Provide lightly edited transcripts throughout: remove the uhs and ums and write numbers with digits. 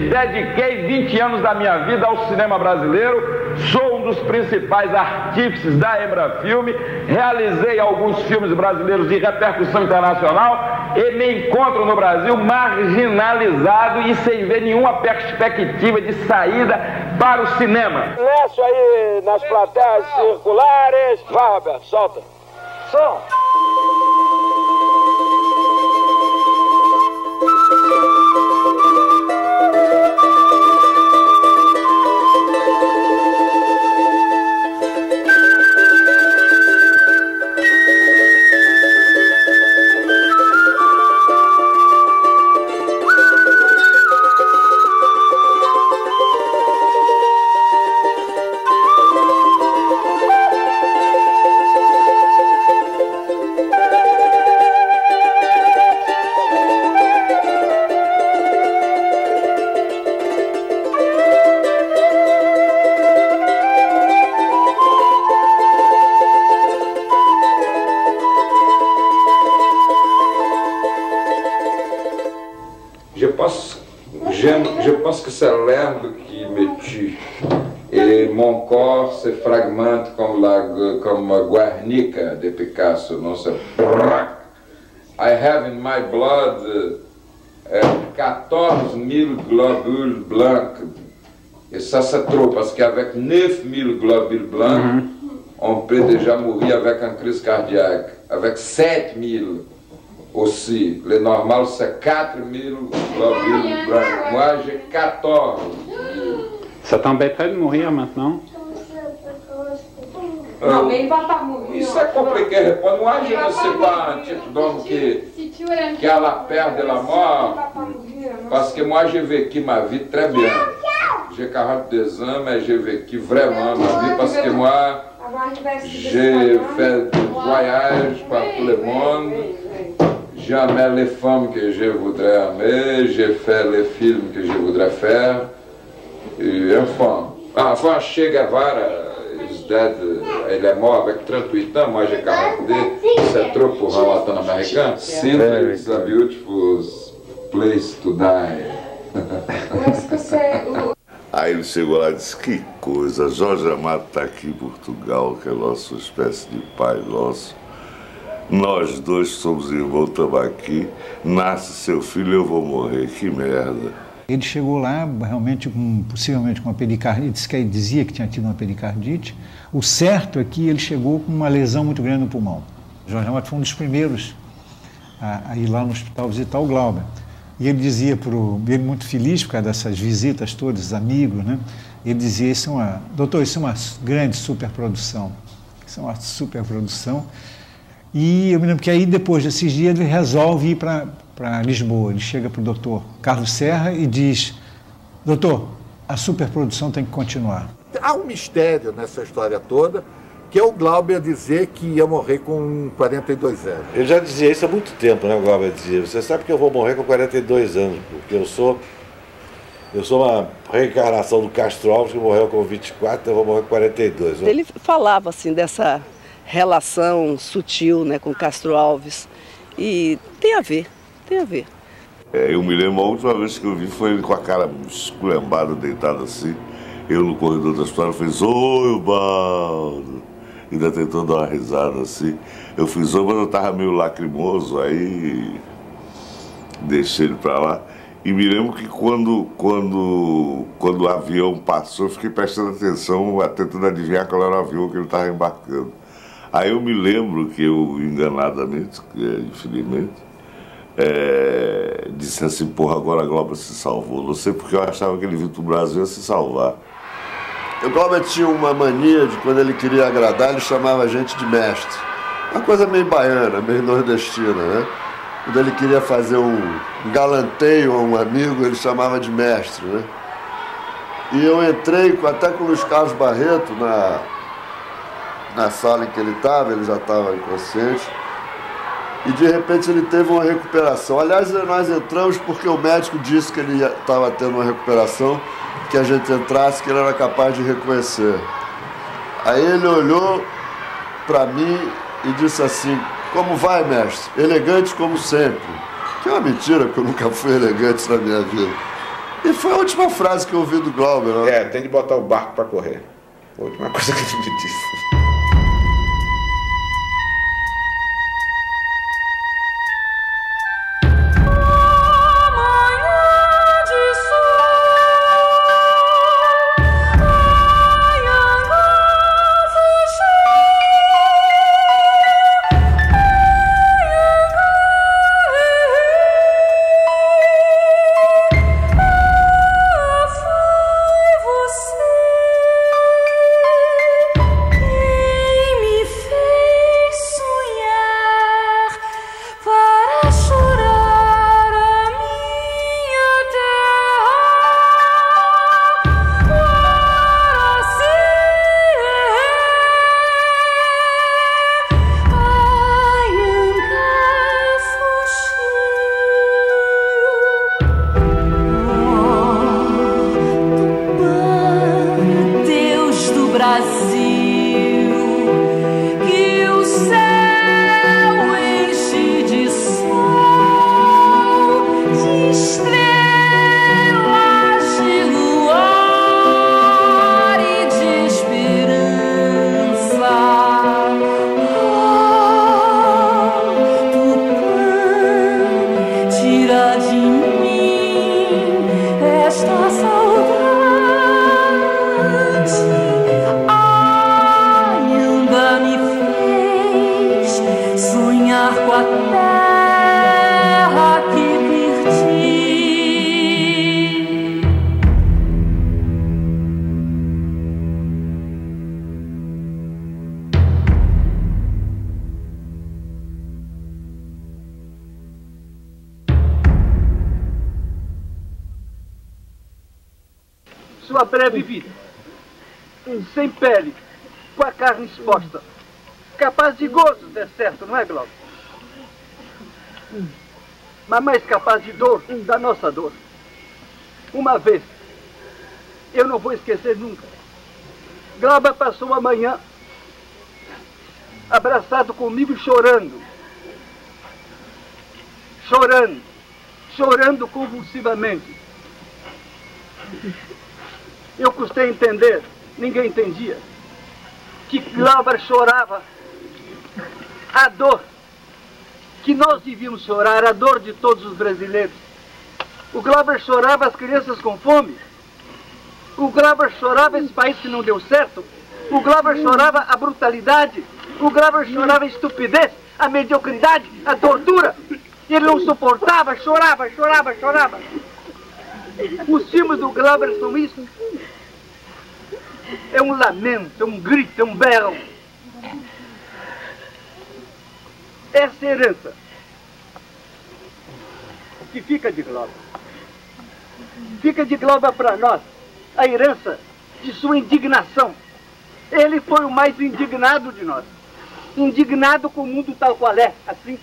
dediquei 20 anos da minha vida ao cinema brasileiro, sou um dos principais artífices da Embrafilme, realizei alguns filmes brasileiros de repercussão internacional e me encontro no Brasil marginalizado e sem ver nenhuma perspectiva de saída para o cinema. Silêncio aí nas plateias circulares. Vai, Roberto, solta. Som. Je pense que c'est l'herbe qui me tue et mon corps se fragmente comme Guernica de Picasso, non c'est I have in my blood 14 000 globules blancs et ça c'est trop parce qu'avec 9 000 globules blancs on peut déjà mourir avec une crise cardiaque, avec 7 000 aussi. Le normal, c'est 4 000 globules blancs. Moi, j'ai 14 000. Ça t'embêterait de mourir maintenant? Non, mais il va pas mourir. Isso é compliqué répondre. Moi, je ne sais pas un type d'homme qui a la peur de la mort. Parce que moi, j'ai vécu ma vie très bien. J'ai 42 ans, mais j'ai vécu vraiment ma vie parce que moi, j'ai fait des voyages par tout le monde. Jamais les femmes que je voudrais aimer, j'ai fait les films que je voudrais faire. Et enfin, Che Guevara is dead, ele é mort avec 38 ans, moi j'ai 42, c'est trop pour un latino-américain. Simply, it's a beautiful place to die. Aí ele chegou lá e disse, que coisa, Jorge Amado está aqui em Portugal, que é nossa espécie de pai nosso. Nós dois somos irmãos, estamos aqui, nasce seu filho, eu vou morrer, que merda. Ele chegou lá realmente, possivelmente com uma pericardite, ele dizia que tinha tido uma pericardite. O certo é que ele chegou com uma lesão muito grande no pulmão. Jorge Amado foi um dos primeiros a ir lá no hospital visitar o Glauber. E ele dizia, ele muito feliz por causa dessas visitas todas, amigos, né? Ele dizia, doutor, isso é uma grande superprodução. Isso é uma superprodução. E eu me lembro que aí, depois desses dias, ele resolve ir para Lisboa. Ele chega para o doutor Carlos Serra e diz, doutor, a superprodução tem que continuar. Há um mistério nessa história toda, que é o Glauber dizer que ia morrer com 42 anos. Ele já dizia isso há muito tempo, né, o Glauber dizia, você sabe que eu vou morrer com 42 anos, porque eu sou uma reencarnação do Castro Alves, que morreu com 24, eu vou morrer com 42. Ele falava assim dessa relação sutil, né, com Castro Alves, e tem a ver. Eu me lembro, a última vez que eu vi foi ele com a cara esculhambada, deitado assim, eu no corredor da história fiz, oi, Baldo, ainda tentou dar uma risada assim, eu fiz, mas eu tava meio lacrimoso, aí deixei ele pra lá, e me lembro que quando o avião passou, eu fiquei prestando atenção, tentando adivinhar qual era o avião que ele estava embarcando. Aí eu me lembro que eu, enganadamente, infelizmente, disse assim, porra, agora a Glauber se salvou. Não sei porque eu achava que ele vindo para o Brasil a se salvar. O Glauber tinha uma mania de, quando ele queria agradar, ele chamava a gente de mestre. Uma coisa meio baiana, meio nordestina, né? Quando ele queria fazer um galanteio a um amigo, ele chamava de mestre, né? E eu entrei até com o Luiz Carlos Barreto na sala em que ele já estava inconsciente, e de repente ele teve uma recuperação. Aliás, nós entramos porque o médico disse que ele estava tendo uma recuperação, que a gente entrasse, que ele era capaz de reconhecer. Aí ele olhou para mim e disse assim, como vai, mestre? Elegante como sempre. Que é uma mentira, porque eu nunca fui elegante na minha vida. E foi a última frase que eu ouvi do Glauber. Né? É, tem de botar o barco para correr. Foi a última coisa que ele me disse. Sua breve vida, sem pele, com a carne exposta, capaz de gozos, é certo, não é, Glauber? Mas mais capaz de dor, da nossa dor. Uma vez, eu não vou esquecer nunca, Glauber passou a manhã abraçado comigo chorando. Chorando convulsivamente. Eu custei entender, ninguém entendia, que Glauber chorava a dor que nós devíamos chorar, a dor de todos os brasileiros. O Glauber chorava as crianças com fome. O Glauber chorava esse país que não deu certo. O Glauber chorava a brutalidade. O Glauber chorava a estupidez, a mediocridade, a tortura. Ele não suportava, chorava. Os filmes do Glauber são isso. É um lamento, é um grito, é um berro. Essa herança que fica de Glauber. Fica de Glauber para nós a herança de sua indignação. Ele foi o mais indignado de nós. Indignado com o mundo tal qual é, assim.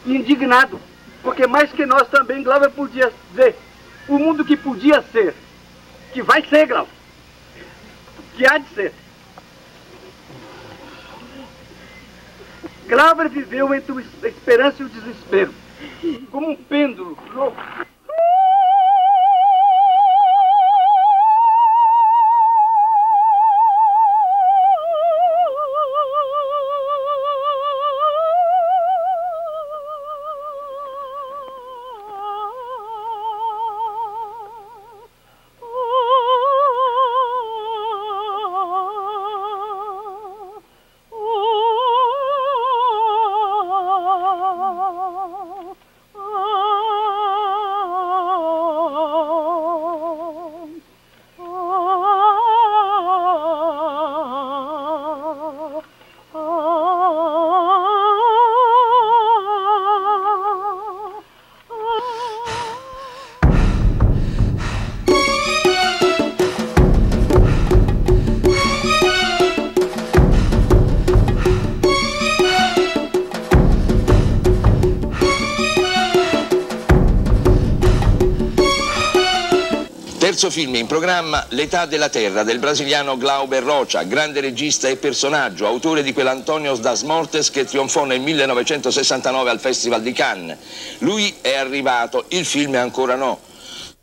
Indignado, porque mais que nós também Glauber podia ver o mundo que podia ser, que vai ser, Glauber, que há de ser. Glauber viveu entre a esperança e o desespero, como um pêndulo louco. Terzo film in programma, L'età della terra, del brasiliano Glauber Rocha, grande regista e personaggio, autore di quell'Antonios das Mortes che trionfò nel 1969 al Festival di Cannes. Lui è arrivato, il film ancora no.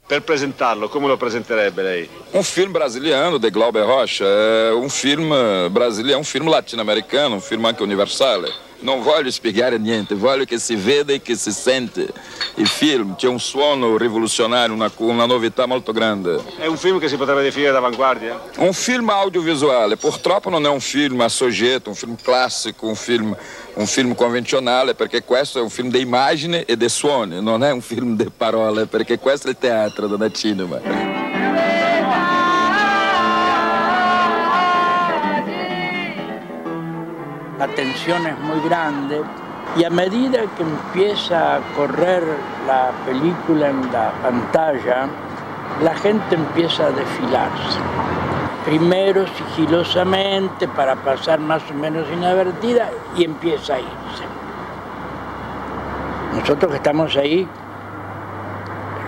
Per presentarlo, come lo presenterebbe lei? Um filme brasiliano de Glauber Rocha é um filme brasileiro, é um filme latino-americano, um filme anche universale. Non voglio spiegare niente, voglio che si veda e che si sente il film. C'è un suono rivoluzionario, una novità molto grande. È un film che si potrebbe definire d'avanguardia? Um filme audiovisuale, purtroppo non è un film a soggetto, un film classico, un film convenzionale, perché questo è un film di immagini e di suoni, non è un film di parole, perché questo è il teatro, non è cinema. La tensión es muy grande y a medida que empieza a correr la película en la pantalla, la gente empieza a desfilarse. Primero sigilosamente para pasar más o menos inadvertida y empieza a irse. Nosotros que estamos ahí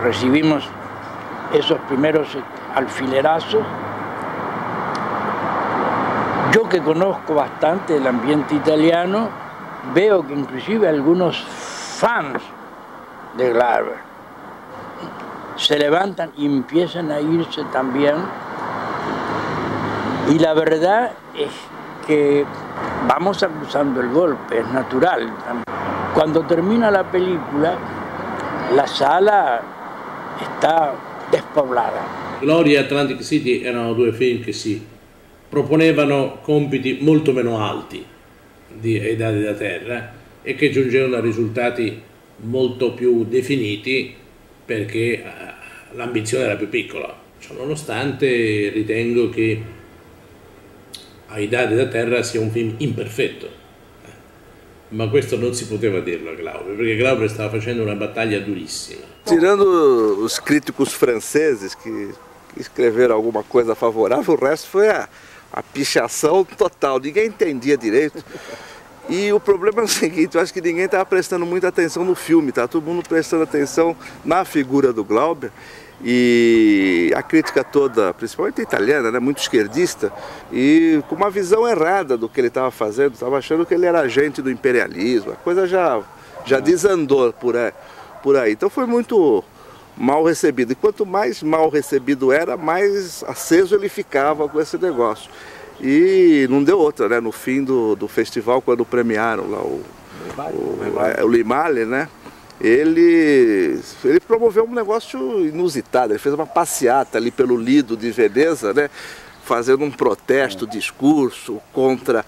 recibimos esos primeros alfilerazos. Yo que conozco bastante el ambiente italiano, veo que inclusive algunos fans de Glauber se levantan y empiezan a irse también. Y la verdad es que vamos acusando el golpe, es natural. Cuando termina la película, la sala está despoblata. Gloria e Atlantic City erano due film che si proponevano compiti molto meno alti ai Dadi da Terra e che giungevano a risultati molto più definiti perché l'ambizione era più piccola. Cioè, nonostante ritengo che Ai Dadi da Terra sia un film imperfetto, ma questo non si poteva dirlo a Glauber, perché Glauber stava facendo una battaglia durissima. Tirando os críticos franceses que escreveram alguma coisa favorável, o resto foi a pichação total, ninguém entendia direito. E o problema é o seguinte, eu acho que ninguém estava prestando muita atenção no filme, tá? Todo mundo prestando atenção na figura do Glauber. E a crítica toda, principalmente italiana, né, muito esquerdista, e com uma visão errada do que ele estava fazendo, estava achando que ele era agente do imperialismo, a coisa já desandou por aí. Então foi muito mal recebido, e quanto mais mal recebido era, mais aceso ele ficava com esse negócio. E não deu outra, né? No fim do festival, quando premiaram lá o Limale, né? Ele promoveu um negócio inusitado, ele fez uma passeata ali pelo Lido de Veneza, né? Fazendo um protesto, discurso contra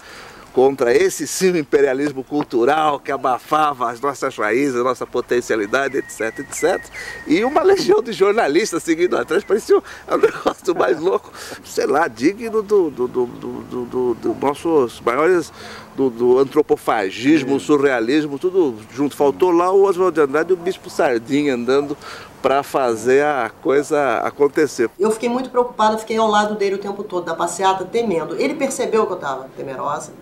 esse sim imperialismo cultural que abafava as nossas raízes, a nossa potencialidade, etc, etc. E uma legião de jornalistas seguindo atrás, parecia um negócio mais louco, sei lá, digno dos nossos maiores, do antropofagismo, surrealismo, tudo junto. Faltou lá o Oswald de Andrade e o Bispo Sardinha andando para fazer a coisa acontecer. Eu fiquei muito preocupada, fiquei ao lado dele o tempo todo, da passeata, temendo. Ele percebeu que eu estava temerosa.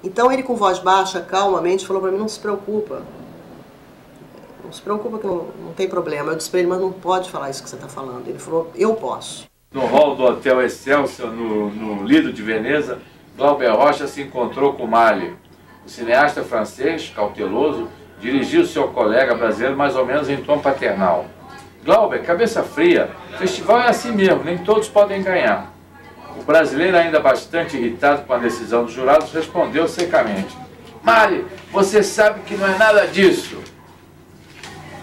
Então ele, com voz baixa, calmamente, falou para mim, não se preocupa. Não se preocupa que não tem problema. Eu disse para ele, mas não pode falar isso que você está falando. Ele falou, eu posso. No hall do Hotel Excelsior, no Lido de Veneza, Glauber Rocha se encontrou com Malle. O cineasta francês, cauteloso, dirigiu seu colega brasileiro mais ou menos em tom paternal. Glauber, cabeça fria, o festival é assim mesmo, nem todos podem ganhar. O brasileiro, ainda bastante irritado com a decisão dos jurados, respondeu secamente. Malle, você sabe que não é nada disso.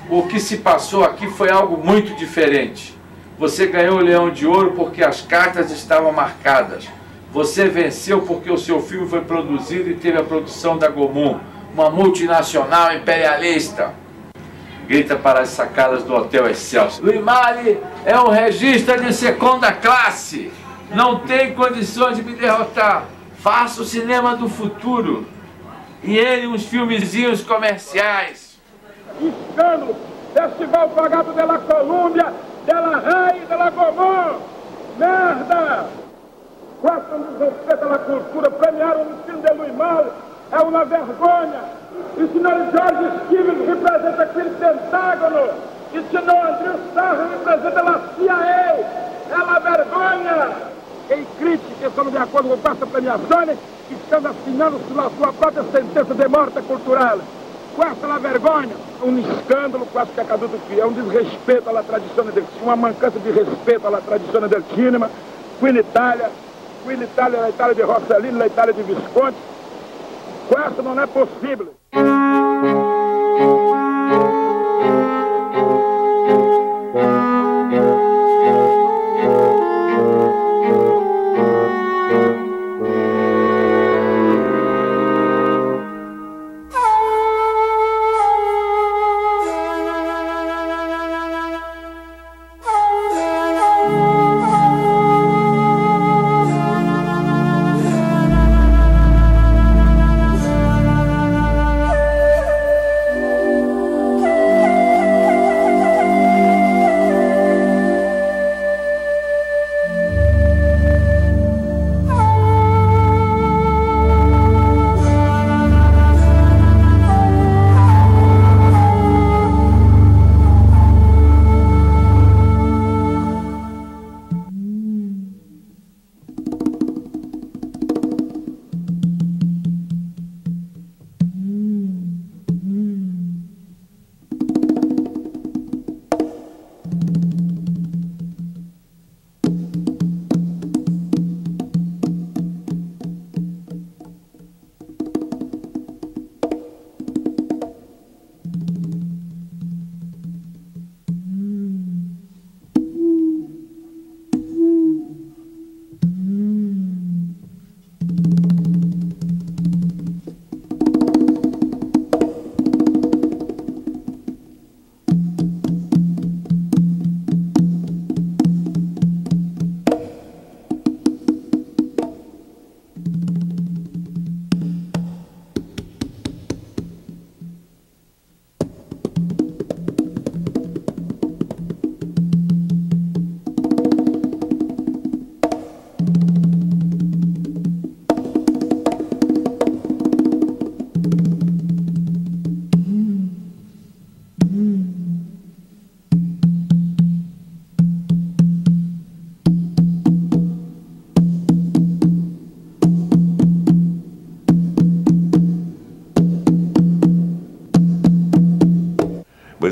O que se passou aqui foi algo muito diferente. Você ganhou o Leão de Ouro porque as cartas estavam marcadas. Você venceu porque o seu filme foi produzido e teve a produção da Gaumont, uma multinacional imperialista. Grita para as sacadas do Hotel Excelsior. Limale é um regista de segunda classe. Não tem condições de me derrotar. Faça o cinema do futuro. E ele uns filmezinhos comerciais. Escândalo! Festival pagado pela Colômbia, pela Rai e pela Gaumont. Merda! Gostam de respeito pela cultura, premiaram o filme de Limale. É uma vergonha. E o senhor George Stevens representa aquele Pentágono. E o senhor Andrew Sarra representa a CIA. É uma vergonha. Quem critica estão de acordo com essa premiação, estão assinando sua própria sentença de morte cultural. Questa la vergogna, um escândalo quase que accaduto qui, é um desrespeito alla tradizione del cinema, uma mancança de respeito alla tradizione del cinema, qui in Italia, la Italia di Rossellini, la Italia di Visconti. Questo non è possibile.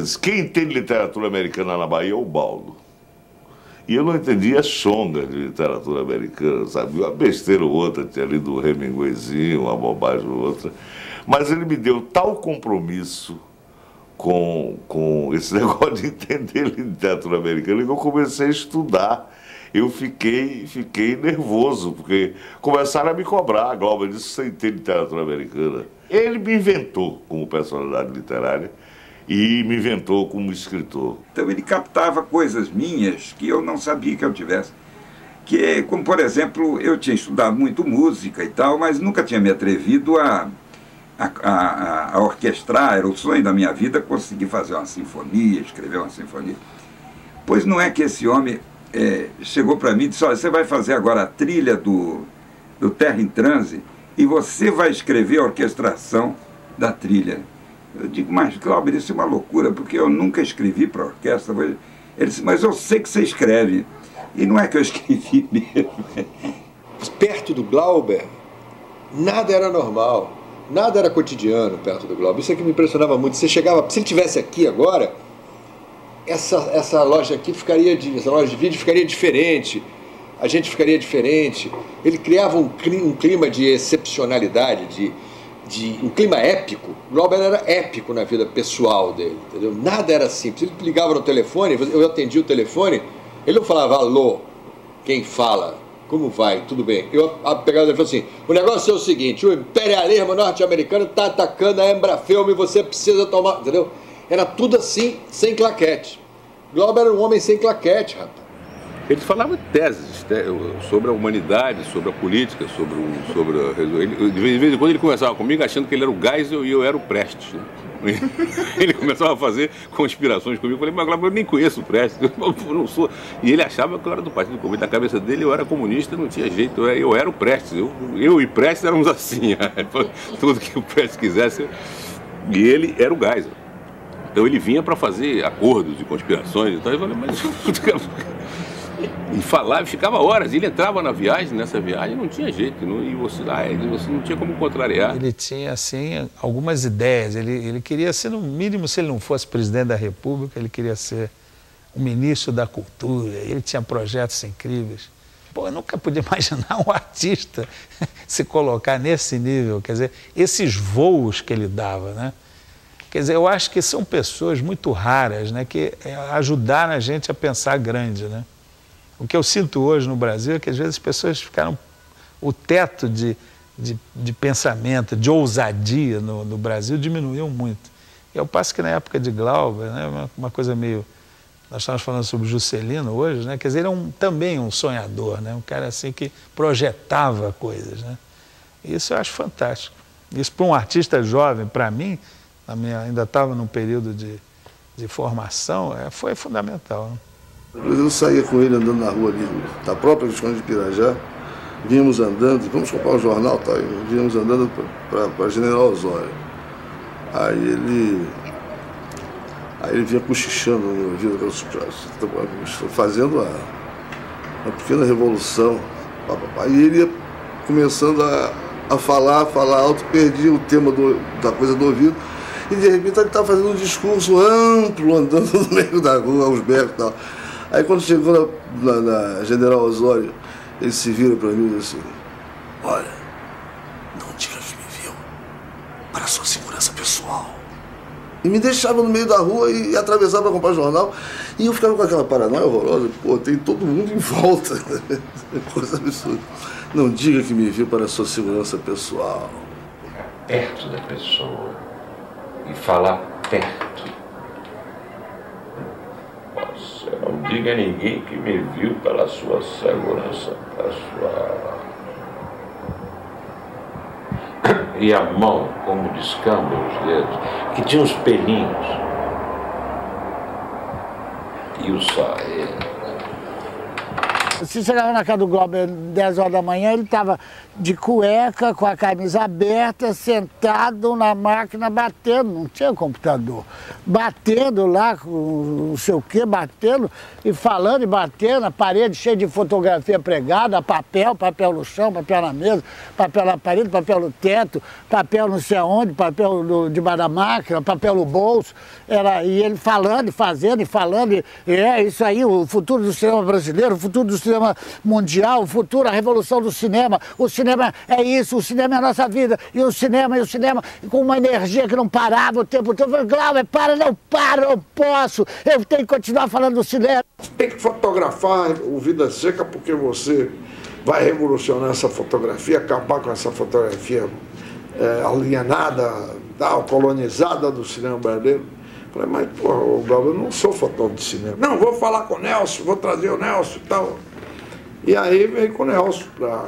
Mas quem tem literatura americana na Bahia é o Baldo. E eu não entendia chonga de literatura americana, sabe? Uma besteira ou outra, tinha lido o Hemingwayzinho, uma bobagem ou outra. Mas ele me deu tal compromisso com esse negócio de entender literatura americana que eu comecei a estudar. Eu fiquei nervoso, porque começaram a me cobrar. Glauber disse, você entende literatura americana? Ele me inventou como personalidade literária e me inventou como escritor. Então ele captava coisas minhas que eu não sabia que eu tivesse. Que, como por exemplo, eu tinha estudado muito música e tal, mas nunca tinha me atrevido a orquestrar. Era o sonho da minha vida conseguir fazer uma sinfonia, escrever uma sinfonia. Pois não é que esse homem chegou para mim e disse, olha, você vai fazer agora a trilha do Terra em Transe e você vai escrever a orquestração da trilha. Eu digo, mas Glauber, isso é uma loucura, porque eu nunca escrevi para orquestra. Ele disse, mas eu sei que você escreve. E não é que eu escrevi mesmo. Perto do Glauber, nada era normal, nada era cotidiano perto do Glauber. Isso é que me impressionava muito. Você chegava, se ele estivesse aqui agora, essa loja aqui essa loja de vídeo ficaria diferente, a gente ficaria diferente. Ele criava um clima de excepcionalidade, um clima épico. O Glauber era épico na vida pessoal dele, entendeu? Nada era simples. Ele ligava no telefone, eu atendia o telefone, ele não falava, alô, quem fala? Como vai? Tudo bem. Eu pegava e falava assim, o negócio é o seguinte, o imperialismo norte-americano está atacando a Embrafilme e você precisa tomar, entendeu? Era tudo assim, sem claquete. Glauber era um homem sem claquete, rapaz. Ele falava teses sobre a humanidade, sobre a política, de vez em quando ele conversava comigo achando que ele era o Geisel e eu era o Prestes, né? Ele começava a fazer conspirações comigo. Eu falei, mas Glauber, eu nem conheço o Prestes, eu não sou. E ele achava que eu era do Partido Comunista. Na cabeça dele eu era comunista, não tinha jeito, eu era o Prestes. Eu e Prestes éramos assim, tudo que o Prestes quisesse. E ele era o Geisel. Então ele vinha para fazer acordos e conspirações e tal. Eu falei, mas E falava, ficava horas. Ele entrava na viagem, nessa viagem, não tinha jeito. E você não tinha como contrariar. Ele tinha, assim, algumas ideias. Ele queria ser, no mínimo, se ele não fosse presidente da República, ele queria ser o ministro da Cultura. Ele tinha projetos incríveis. Pô, eu nunca podia imaginar um artista se colocar nesse nível. Quer dizer, esses voos que ele dava, né? Quer dizer, eu acho que são pessoas muito raras, né, que ajudaram a gente a pensar grande, né? O que eu sinto hoje no Brasil é que às vezes as pessoas ficaram... O teto de pensamento, de ousadia no Brasil diminuiu muito. E eu passo que na época de Glauber, né, uma coisa meio... Nós estamos falando sobre Juscelino hoje, né? Quer dizer, ele é também um sonhador, né? Um cara assim que projetava coisas, né? Isso eu acho fantástico. Isso para um artista jovem, para mim... ainda estava num período de formação, foi fundamental. Né? Eu saía com ele andando na rua ali, da própria Visconde de Pirajá, vínhamos andando, vamos comprar um jornal, tá? Vínhamos andando para General Osório. Aí ele vinha cochichando no meu ouvido, fazendo uma pequena revolução. Aí ele ia começando a falar alto, perdia o tema da coisa do ouvido. E de repente ele estava fazendo um discurso amplo, andando no meio da rua, aos berros e tal. Aí quando chegou na General Osório, ele se vira para mim e diz assim: olha, não diga que me viu, para sua segurança pessoal. E me deixava no meio da rua e atravessava para comprar jornal. E eu ficava com aquela paranoia horrorosa. Pô, tem todo mundo em volta. Coisa absurda. Não diga que me viu para sua segurança pessoal. Perto da pessoa. E falar perto. Você não diga a ninguém que me viu pela sua segurança pessoal. E a mão, como descamba os dedos, que tinha uns pelinhos. E o saia. Se chegava na casa do Glauber 10 horas da manhã, ele estava de cueca, com a camisa aberta, sentado na máquina, batendo, não tinha computador, batendo lá, com não sei o que, batendo e falando e batendo, a parede cheia de fotografia pregada, papel no chão, papel na mesa, papel na parede, papel no teto, papel não sei aonde, papel debaixo da máquina, papel no bolso, e ele falando, fazendo e falando, isso aí, o futuro do cinema brasileiro, o futuro do cinema mundial, o futuro, a revolução do cinema, o cinema é isso, o cinema é a nossa vida, e o cinema, com uma energia que não parava o tempo todo. Eu falei: Glauber, não posso, eu tenho que continuar falando do cinema. Tem que fotografar o Vida Seca, porque você vai revolucionar essa fotografia, acabar com essa fotografia alienada, colonizada do cinema brasileiro. Eu falei: mas, porra, Glauber, eu não sou fotógrafo de cinema. Não, vou falar com o Nelson, vou trazer o Nelson e tal. E aí veio com o Nelson para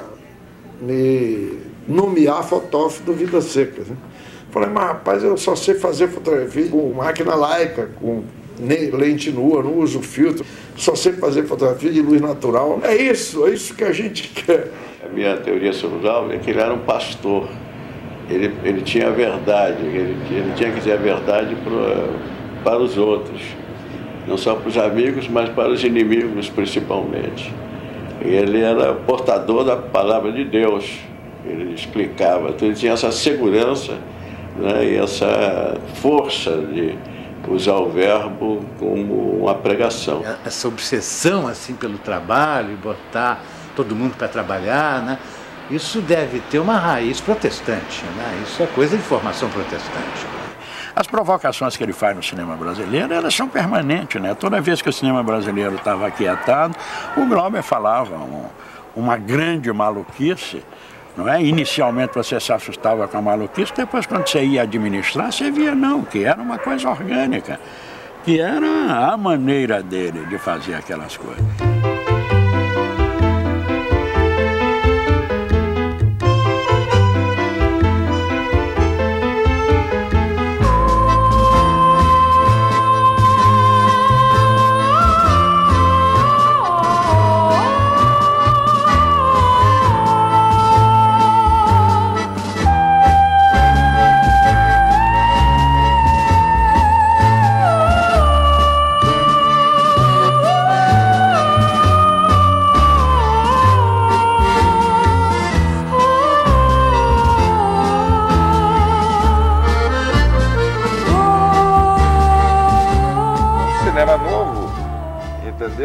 me nomear fotógrafo do Vida Seca. Né? Falei: mas rapaz, eu só sei fazer fotografia com máquina Leica, com lente nua, não uso filtro, só sei fazer fotografia de luz natural. É isso que a gente quer. A minha teoria sobre o Glauber é que ele era um pastor. Ele tinha a verdade, ele tinha que dizer a verdade para os outros. Não só para os amigos, mas para os inimigos principalmente. Ele era portador da palavra de Deus, ele explicava, então ele tinha essa segurança, né, e essa força de usar o verbo como uma pregação. Essa obsessão assim pelo trabalho e botar todo mundo para trabalhar, né, isso deve ter uma raiz protestante, né, isso é coisa de formação protestante. As provocações que ele faz no cinema brasileiro, elas são permanentes, né? Toda vez que o cinema brasileiro estava aquietado, o Glauber falava uma grande maluquice, não é? Inicialmente você se assustava com a maluquice, depois quando você ia administrar, você via não, que era uma coisa orgânica, que era a maneira dele de fazer aquelas coisas.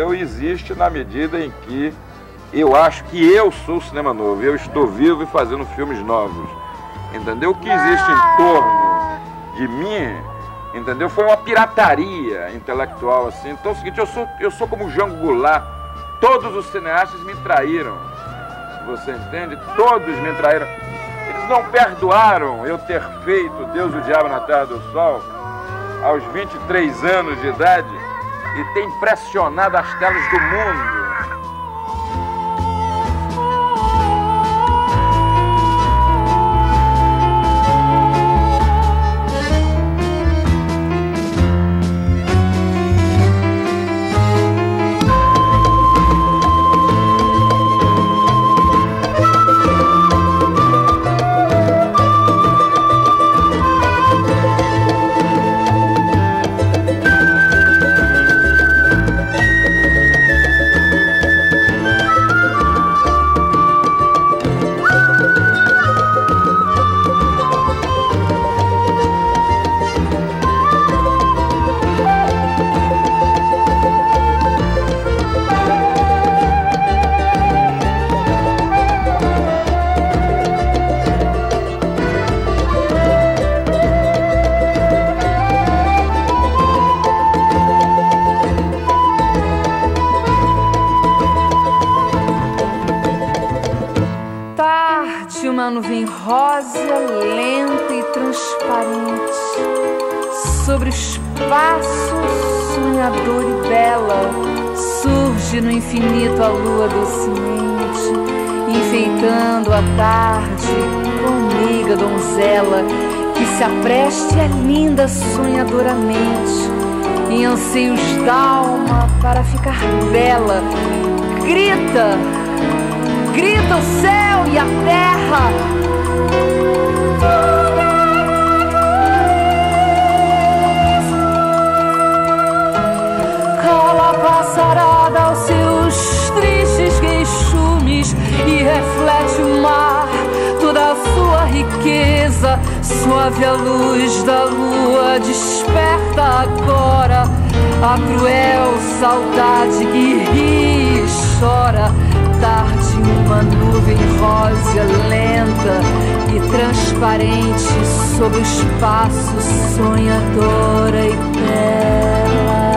entendeu? Existe na medida em que eu acho que eu sou o cinema novo, eu estou vivo e fazendo filmes novos, entendeu? O que existe em torno de mim, entendeu? Foi uma pirataria intelectual, assim. Então é o seguinte, eu sou como Jango Goulart, todos os cineastas me traíram, você entende? Todos me traíram. Eles não perdoaram eu ter feito Deus e o Diabo na Terra do Sol aos 23 anos de idade e ter impressionado as telas do mundo. Uma nuvem rosa, lenta e transparente, sobre o espaço sonhador e bela, surge no infinito a lua docemente, enfeitando a tarde com meiga donzela, que se apreste a linda sonhadoramente, em anseios d'alma para ficar bela. Grita, grita o céu e a terra. Cala a passarada aos seus tristes queixumes e reflete o mar, toda a sua riqueza. Suave a luz da lua desperta agora a cruel saudade que ri e chora. Tarde, uma nuvem rosa, lenta e transparente, sobre o espaço sonhadora e bela.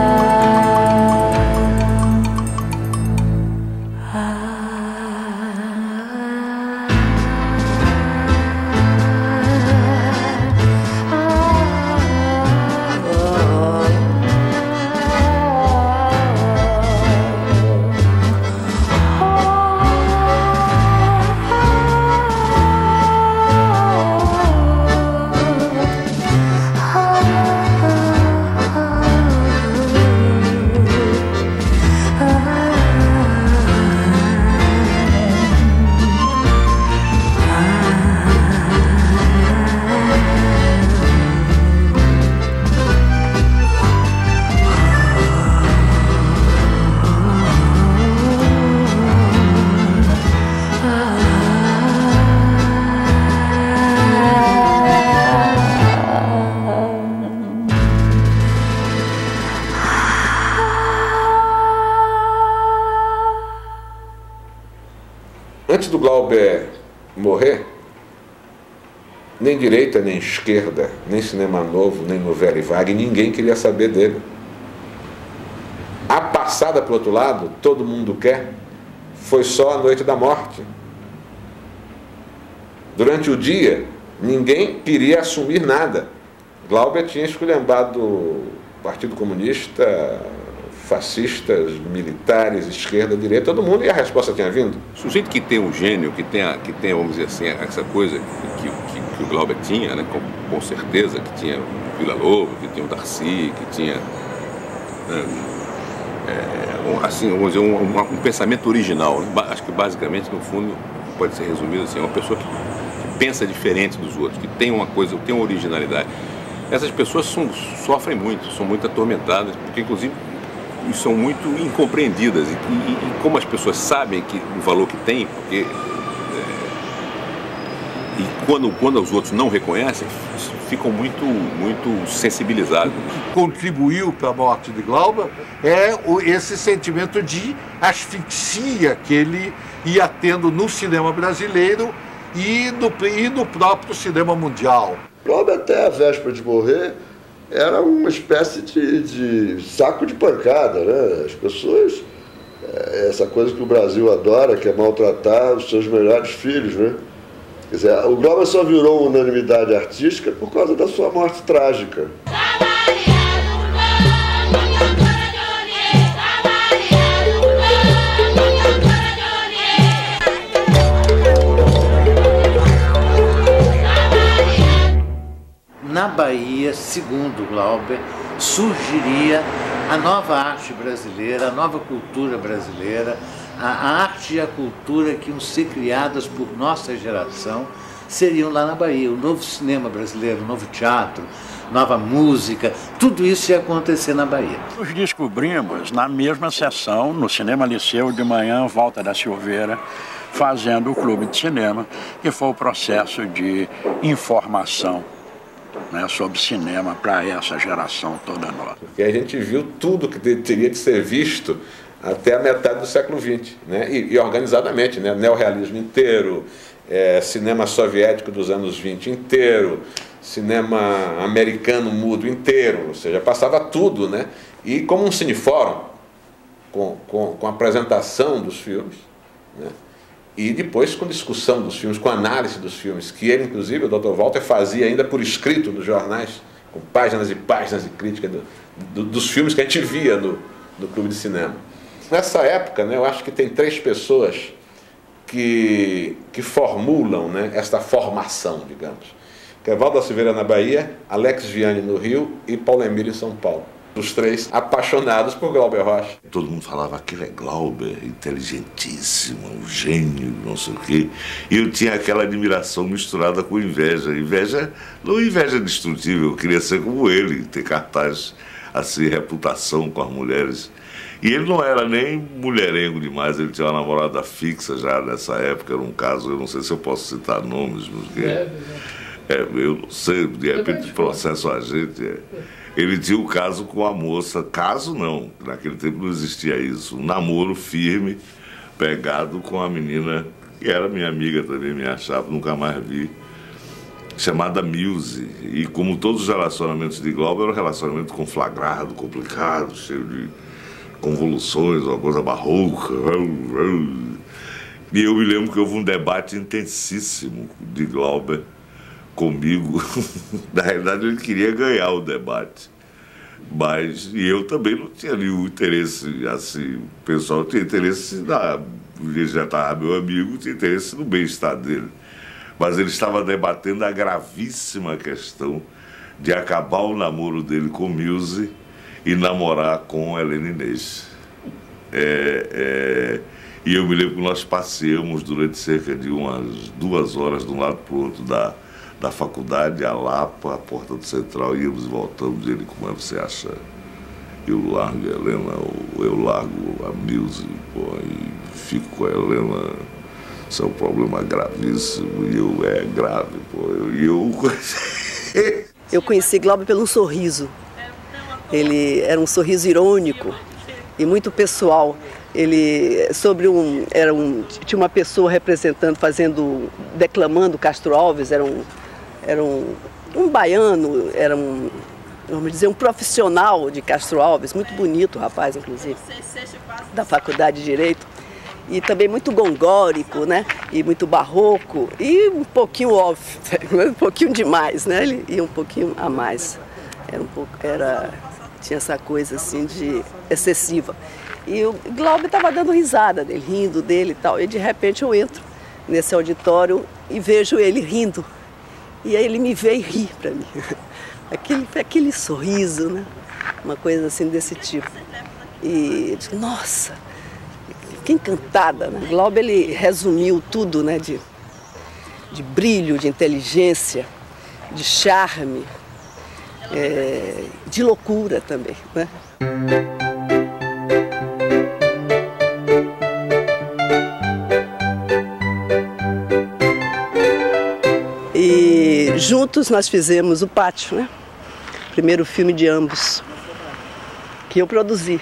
Antes do Glauber morrer, nem direita, nem esquerda, nem cinema novo, nem novela e vague, ninguém queria saber dele. A passada para o outro lado, todo mundo quer, foi só a noite da morte. Durante o dia, ninguém queria assumir nada. Glauber tinha esculhambado o Partido Comunista, fascistas, militares, esquerda, direita, todo mundo, e a resposta tinha vindo. O sujeito que tem um gênio, que tem, vamos dizer assim, essa coisa que o Glauber tinha, né, com certeza, que tinha o Villa-Lobos, que tinha o Darcy, que tinha, assim, vamos dizer, um pensamento original, né? Acho que basicamente, no fundo, pode ser resumido assim, é uma pessoa que pensa diferente dos outros, que tem uma coisa, tem uma originalidade. Essas pessoas sofrem muito, são muito atormentadas, porque inclusive são muito incompreendidas e como as pessoas sabem o valor que tem, porque quando os outros não reconhecem, ficam muito sensibilizados. Contribuiu para a morte de Glauber é esse sentimento de asfixia que ele ia tendo no cinema brasileiro e no próprio cinema mundial. Glauber, até a véspera de morrer, era uma espécie de saco de pancada, né? As pessoas, essa coisa que o Brasil adora, que é maltratar os seus melhores filhos, né? Quer dizer, o Glauber só virou unanimidade artística por causa da sua morte trágica. Na Bahia, segundo Glauber, surgiria a nova arte brasileira, a nova cultura brasileira, a arte e a cultura que iam ser criadas por nossa geração seriam lá na Bahia. O novo cinema brasileiro, o novo teatro, nova música, tudo isso ia acontecer na Bahia. Nos descobrimos na mesma sessão, no Cinema Liceu, de manhã, Walter da Silveira, fazendo o Clube de Cinema, que foi o processo de informação, né, sobre cinema para essa geração toda nova. Porque a gente viu tudo que teria de ser visto até a metade do século XX, né? E organizadamente, né? Neorrealismo inteiro, cinema soviético dos anos 20 inteiro, cinema americano mudo inteiro, ou seja, passava tudo, né? E como um cinefórum, com a apresentação dos filmes, né? E depois com discussão dos filmes, com análise dos filmes, que ele, inclusive, o Dr. Walter, fazia ainda por escrito nos jornais, com páginas e páginas de crítica dos filmes que a gente via no Clube de Cinema. Nessa época, né, eu acho que tem 3 pessoas que formulam, né, esta formação, digamos. Que é Walter da Silveira na Bahia, Alex Vianney no Rio e Paulo Emílio em São Paulo. Os 3 apaixonados por Glauber Rocha. Todo mundo falava, aquele é Glauber, inteligentíssimo, um gênio, não sei o quê. E eu tinha aquela admiração misturada com inveja. Não inveja destrutível, eu queria ser como ele, ter cartaz, assim, reputação com as mulheres. E ele não era nem mulherengo demais, ele tinha uma namorada fixa já nessa época, era um caso, eu não sei se eu posso citar nomes, porque... eu não sei, de repente processo a gente... Ele tinha um caso com a moça, caso não, naquele tempo não existia isso, um namoro firme, pegado com a menina, que era minha amiga também, minha chapa, nunca mais vi, chamada Muse. E como todos os relacionamentos de Glauber, era um relacionamento conflagrado, complicado, cheio de convoluções, uma coisa barroca. E eu me lembro que houve um debate intensíssimo de Glauber comigo. Na realidade, ele queria ganhar o debate. E eu também não tinha nenhum interesse, assim, o pessoal tinha interesse ele já estava meu amigo, tinha interesse no bem-estar dele. Mas ele estava debatendo a gravíssima questão de acabar o namoro dele com Muse e namorar com Helena Inês. E eu me lembro que nós passeamos durante cerca de umas 2 horas de um lado para o outro da faculdade, a Lapa, a Porta do Central, íamos e voltamos. Ele, como é que você acha? Eu largo a Helena, ou eu largo a Muse, pô, e fico com a Helena. Isso é um problema gravíssimo, e é grave, pô. Eu conheci Glauber pelo sorriso. Ele era um sorriso irônico e muito pessoal. Ele tinha uma pessoa representando, declamando Castro Alves, era um baiano, vamos dizer, um profissional de Castro Alves, muito bonito, rapaz, inclusive, da Faculdade de Direito, e também muito gongórico, né? E muito barroco, e um pouquinho off, um pouquinho demais, né? Ele ia um pouquinho a mais, tinha essa coisa assim de excessiva. E o Glauber estava dando risada dele, rindo dele e tal. E de repente eu entro nesse auditório e vejo ele rindo. E aí ele me vê e ri para mim. Aquele sorriso, né? Uma coisa assim desse tipo. E eu disse, nossa, fiquei encantada, né? O Glauber, ele resumiu tudo, né? De brilho, de inteligência, de charme, de loucura também, né? E juntos nós fizemos O Pátio, né? Primeiro filme de ambos, que eu produzi.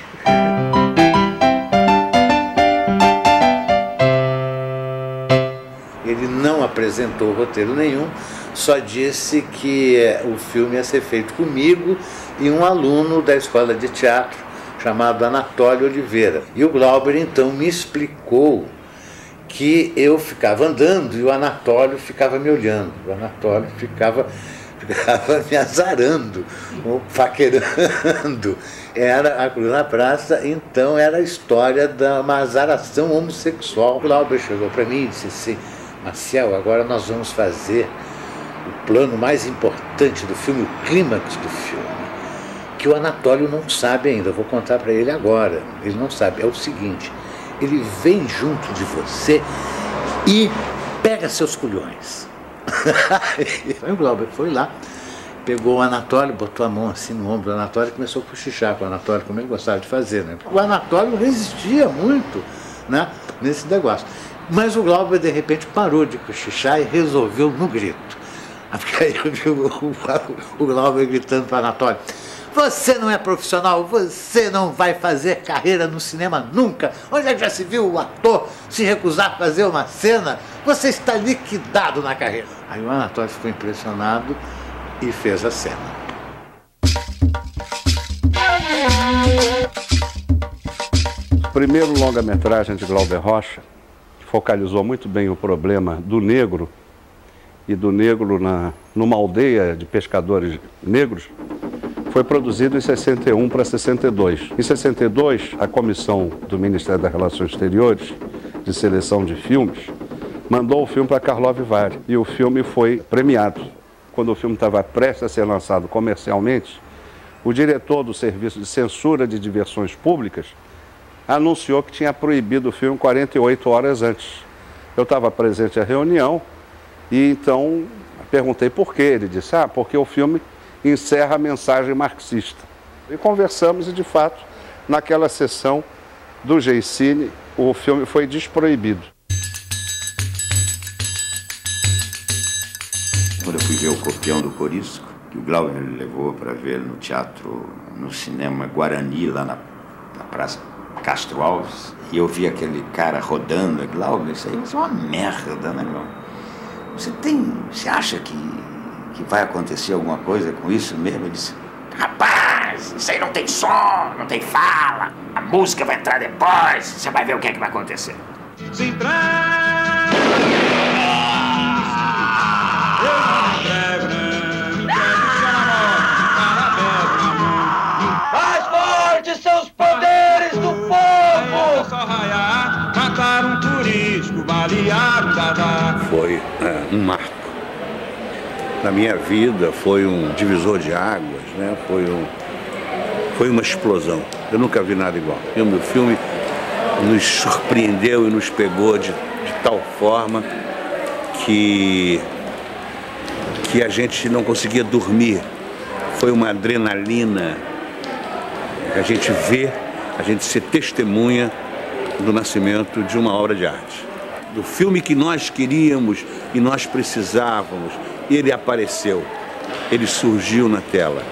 Ele não apresentou roteiro nenhum, só disse que o filme ia ser feito comigo e um aluno da escola de teatro chamado Anatólio Oliveira. E o Glauber então me explicou que eu ficava andando e o Anatólio ficava me olhando. O Anatólio ficava me azarando, paquerando. Era a Cruz na Praça, então era a história de uma azaração homossexual. O Glauber chegou para mim e disse assim: Maciel, agora nós vamos fazer o plano mais importante do filme, o clímax do filme, que o Anatólio não sabe ainda, eu vou contar para ele agora, ele não sabe, é o seguinte, ele vem junto de você e pega seus culhões. Aí o Glauber foi lá, pegou o Anatólio, botou a mão assim no ombro do Anatólio e começou a cochichar com o Anatólio, como ele gostava de fazer, né? O Anatólio resistia muito, né, nesse negócio. Mas o Glauber, de repente, parou de cochichar e resolveu no grito. Aí eu vi o Glauber gritando para o Anatólio: você não é profissional, você não vai fazer carreira no cinema nunca. Onde é que já se viu o ator se recusar a fazer uma cena? Você está liquidado na carreira. Aí o Anatólio ficou impressionado e fez a cena. O primeiro longa-metragem de Glauber Rocha focalizou muito bem o problema do negro e do negro numa aldeia de pescadores negros. Foi produzido em 61 para 62. Em 62, a comissão do Ministério das Relações Exteriores, de seleção de filmes, mandou o filme para Karlov Vare e o filme foi premiado. Quando o filme estava prestes a ser lançado comercialmente, o diretor do Serviço de Censura de Diversões Públicas anunciou que tinha proibido o filme 48 horas antes. Eu estava presente à reunião e então perguntei por quê. Ele disse: porque o filme encerra a mensagem marxista. E conversamos e, de fato, naquela sessão do Geycine, o filme foi desproibido. Quando eu fui ver o Copião do Corisco, que o Glauber me levou para ver no teatro, no cinema Guarani, lá na Praça Castro Alves, e eu vi aquele cara rodando, Glauber, isso aí é uma merda, né, Glauber? Você acha que vai acontecer alguma coisa com isso mesmo? Ele disse: rapaz, isso aí não tem som, não tem fala, a música vai entrar depois, você vai ver o que é que vai acontecer. Mais fortes são os poderes do povo! Matar um turismo, balear um dadá. Foi um marco na minha vida, foi um divisor de águas, né? Foi uma explosão. Eu nunca vi nada igual. E o meu filme nos surpreendeu e nos pegou de tal forma que a gente não conseguia dormir. Foi uma adrenalina. A gente vê, a gente se testemunha do nascimento de uma obra de arte. Do filme que nós queríamos e nós precisávamos, ele apareceu, ele surgiu na tela,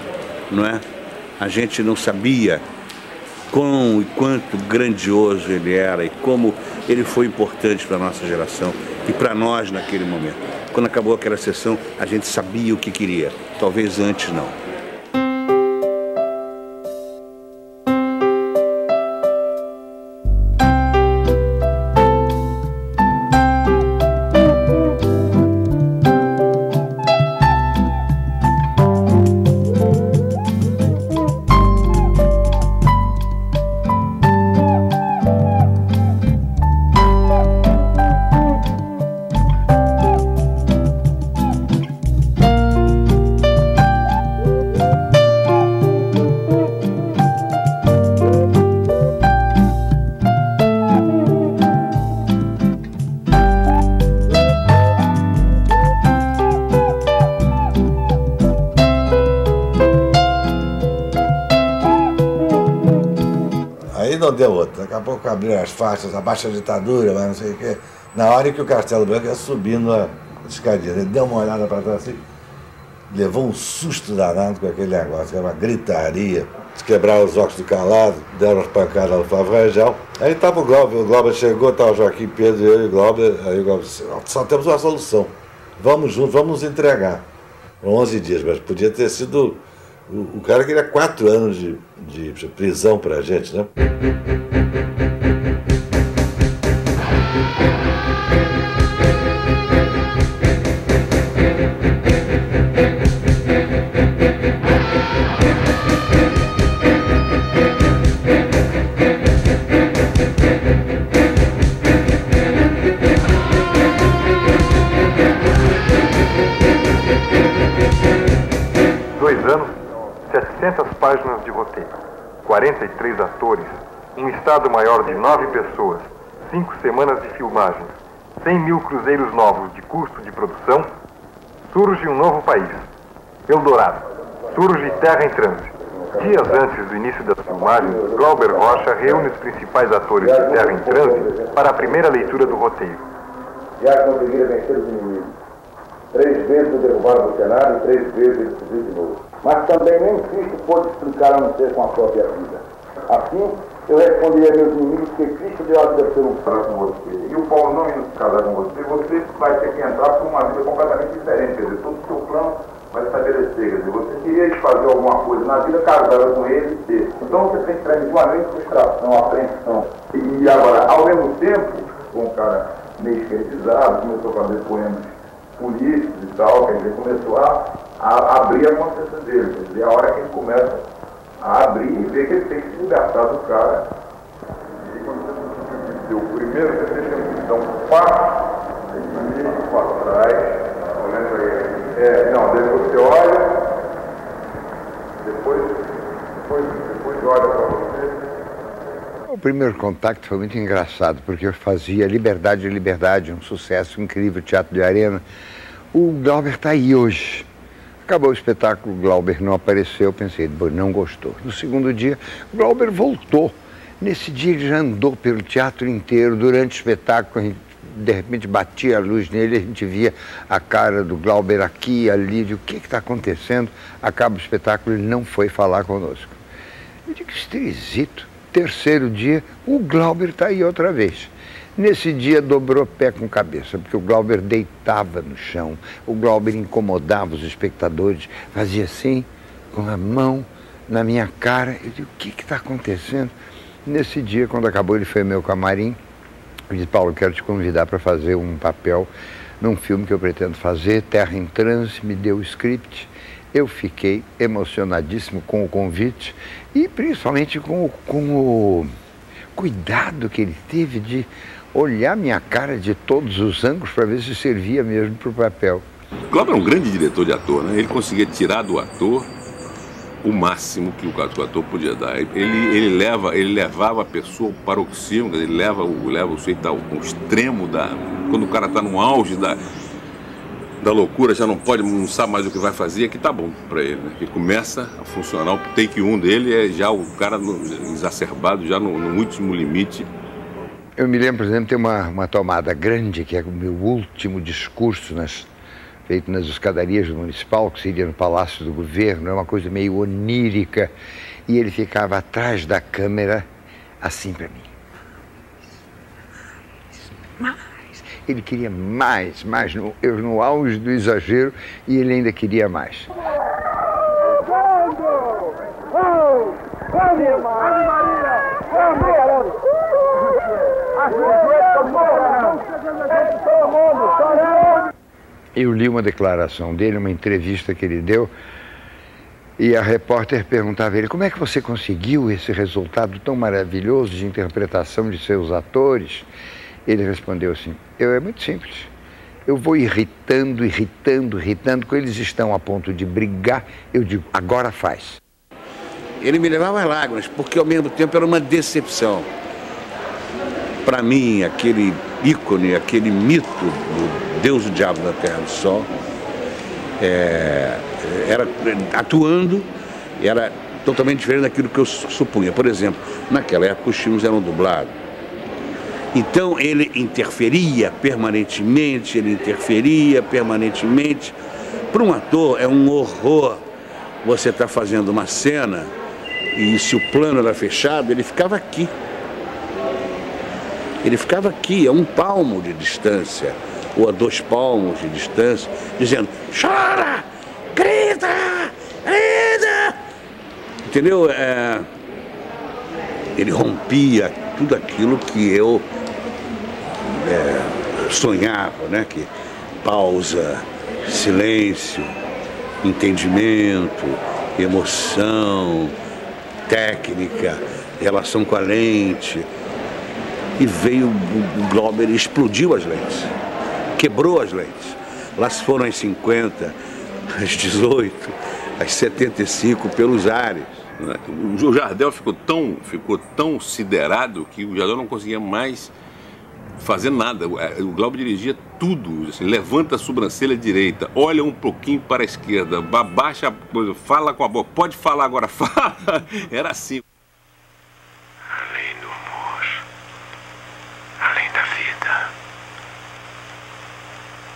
não é? A gente não sabia quão e quanto grandioso ele era e como ele foi importante para a nossa geração e para nós naquele momento. Quando acabou aquela sessão, a gente sabia o que queria, talvez antes não. Não deu outra. Daqui a pouco abriram as faixas, abaixa a ditadura, mas não sei o quê. Na hora que o Castelo Branco ia subindo a escadinha, ele deu uma olhada para trás assim, levou um susto danado com aquele negócio, que era uma gritaria. Quebraram os óculos do calado, deram as pancadas no Flávio Rangel. Aí estava o Glauber chegou, estava o Joaquim Pedro, eu e o Glauber. Aí o Glauber disse, só temos uma solução, vamos juntos, vamos nos entregar. 11 dias, mas podia ter sido... O cara queria 4 anos de prisão pra gente, né? 700 páginas de roteiro, 43 atores, um estado maior de 9 pessoas, 5 semanas de filmagens, 100 mil cruzeiros novos de custo de produção, surge um novo país, Eldorado, surge Terra em Trânsito. Dias antes do início das filmagens, Glauber Rocha reúne os principais atores de Terra em Trânsito para a primeira leitura do roteiro. Já conseguiram vencer os inimigos. 3 vezes o derrubaram do cenário e 3 vezes ele fugiu de novo. Mas também nem Cristo pôde explicar a não ser com a própria vida. Assim, eu responderia a meus inimigos que Cristo deu a ter um plano com você. E o Paulo não indo se casar com você, você vai ter que entrar por uma vida completamente diferente. Quer dizer, todo o seu plano vai estabelecer. Quer dizer, você queria fazer alguma coisa na vida, casada com ele e ter. Então você tem que transmitir uma grande frustração, apreensão. E agora, ao mesmo tempo, um cara meio esqueletizado, começou a fazer poemas políticos e tal, quer dizer, começou a abrir a consciência dele, quer dizer, a hora que ele começa a abrir e ver que ele tem que se libertar do cara. E o primeiro você tem que dar um passo, e para trás, olhando aí. Não, depois você olha, depois olha para você. O primeiro contato foi muito engraçado, porque eu fazia Liberdade, Liberdade, um sucesso incrível, Teatro de Arena. O Glauber está aí hoje. Acabou o espetáculo, o Glauber não apareceu, eu pensei, não gostou. No segundo dia, o Glauber voltou. Nesse dia ele já andou pelo teatro inteiro, durante o espetáculo, a gente, de repente batia a luz nele, a gente via a cara do Glauber aqui, ali, de o que está acontecendo. Acaba o espetáculo, ele não foi falar conosco. Eu digo, que esquisito. Terceiro dia, o Glauber está aí outra vez. Nesse dia dobrou pé com cabeça, porque o Glauber deitava no chão, o Glauber incomodava os espectadores, fazia assim, com a mão na minha cara. Eu digo, o que está acontecendo? Nesse dia, quando acabou, ele foi ao meu camarim, eu disse, Paulo, eu quero te convidar para fazer um papel num filme que eu pretendo fazer, Terra em Trânsito, me deu o script. Eu fiquei emocionadíssimo com o convite e principalmente com o cuidado que ele teve de olhar minha cara de todos os ângulos para ver se servia mesmo para o papel. Glauber é um grande diretor de ator, né? Ele conseguia tirar do ator o máximo que o ator podia dar. Ele levava a pessoa ao paroxismo, ele leva o sujeito ao extremo quando o cara está no auge da loucura, já não sabe mais o que vai fazer, que tá bom para ele, né? Ele começa a funcionar, o take 1 dele é já o cara exacerbado, já no último limite. Eu me lembro, por exemplo, tem uma tomada grande, que é o meu último discurso feito nas escadarias do Municipal, que seria no Palácio do Governo, é uma coisa meio onírica, e ele ficava atrás da câmera, assim para mim. Ele queria mais, eu no auge do exagero, e ele ainda queria mais. Eu li uma declaração dele, uma entrevista que ele deu, e a repórter perguntava a ele, como é que você conseguiu esse resultado tão maravilhoso de interpretação de seus atores? Ele respondeu assim, é muito simples, eu vou irritando, quando eles estão a ponto de brigar, eu digo, agora faz. Ele me levava às lágrimas, porque ao mesmo tempo era uma decepção. Para mim, aquele ícone, aquele mito do Deus e o Diabo da Terra do Sol, era atuando, era totalmente diferente daquilo que eu supunha. Por exemplo, naquela época os filmes eram dublados. Então ele interferia permanentemente, Para um ator é um horror você estar fazendo uma cena e se o plano era fechado, ele ficava aqui. Ele ficava aqui, a 1 palmo de distância, ou a 2 palmos de distância, dizendo, chora, grita, grita. Entendeu? Ele rompia tudo aquilo que eu sonhava, né? Que pausa, silêncio, entendimento, emoção, técnica, relação com a lente. E veio o Glauber e explodiu as lentes, quebrou as lentes. Lá se foram as 50, as 18, as 75 pelos ares. O Jardel ficou tão siderado que o Jardel não conseguia mais fazer nada. O Glauber dirigia tudo, assim, levanta a sobrancelha direita, olha um pouquinho para a esquerda, abaixa a coisa, fala com a boca, pode falar agora, fala. Era assim. Além do humor, além da vida,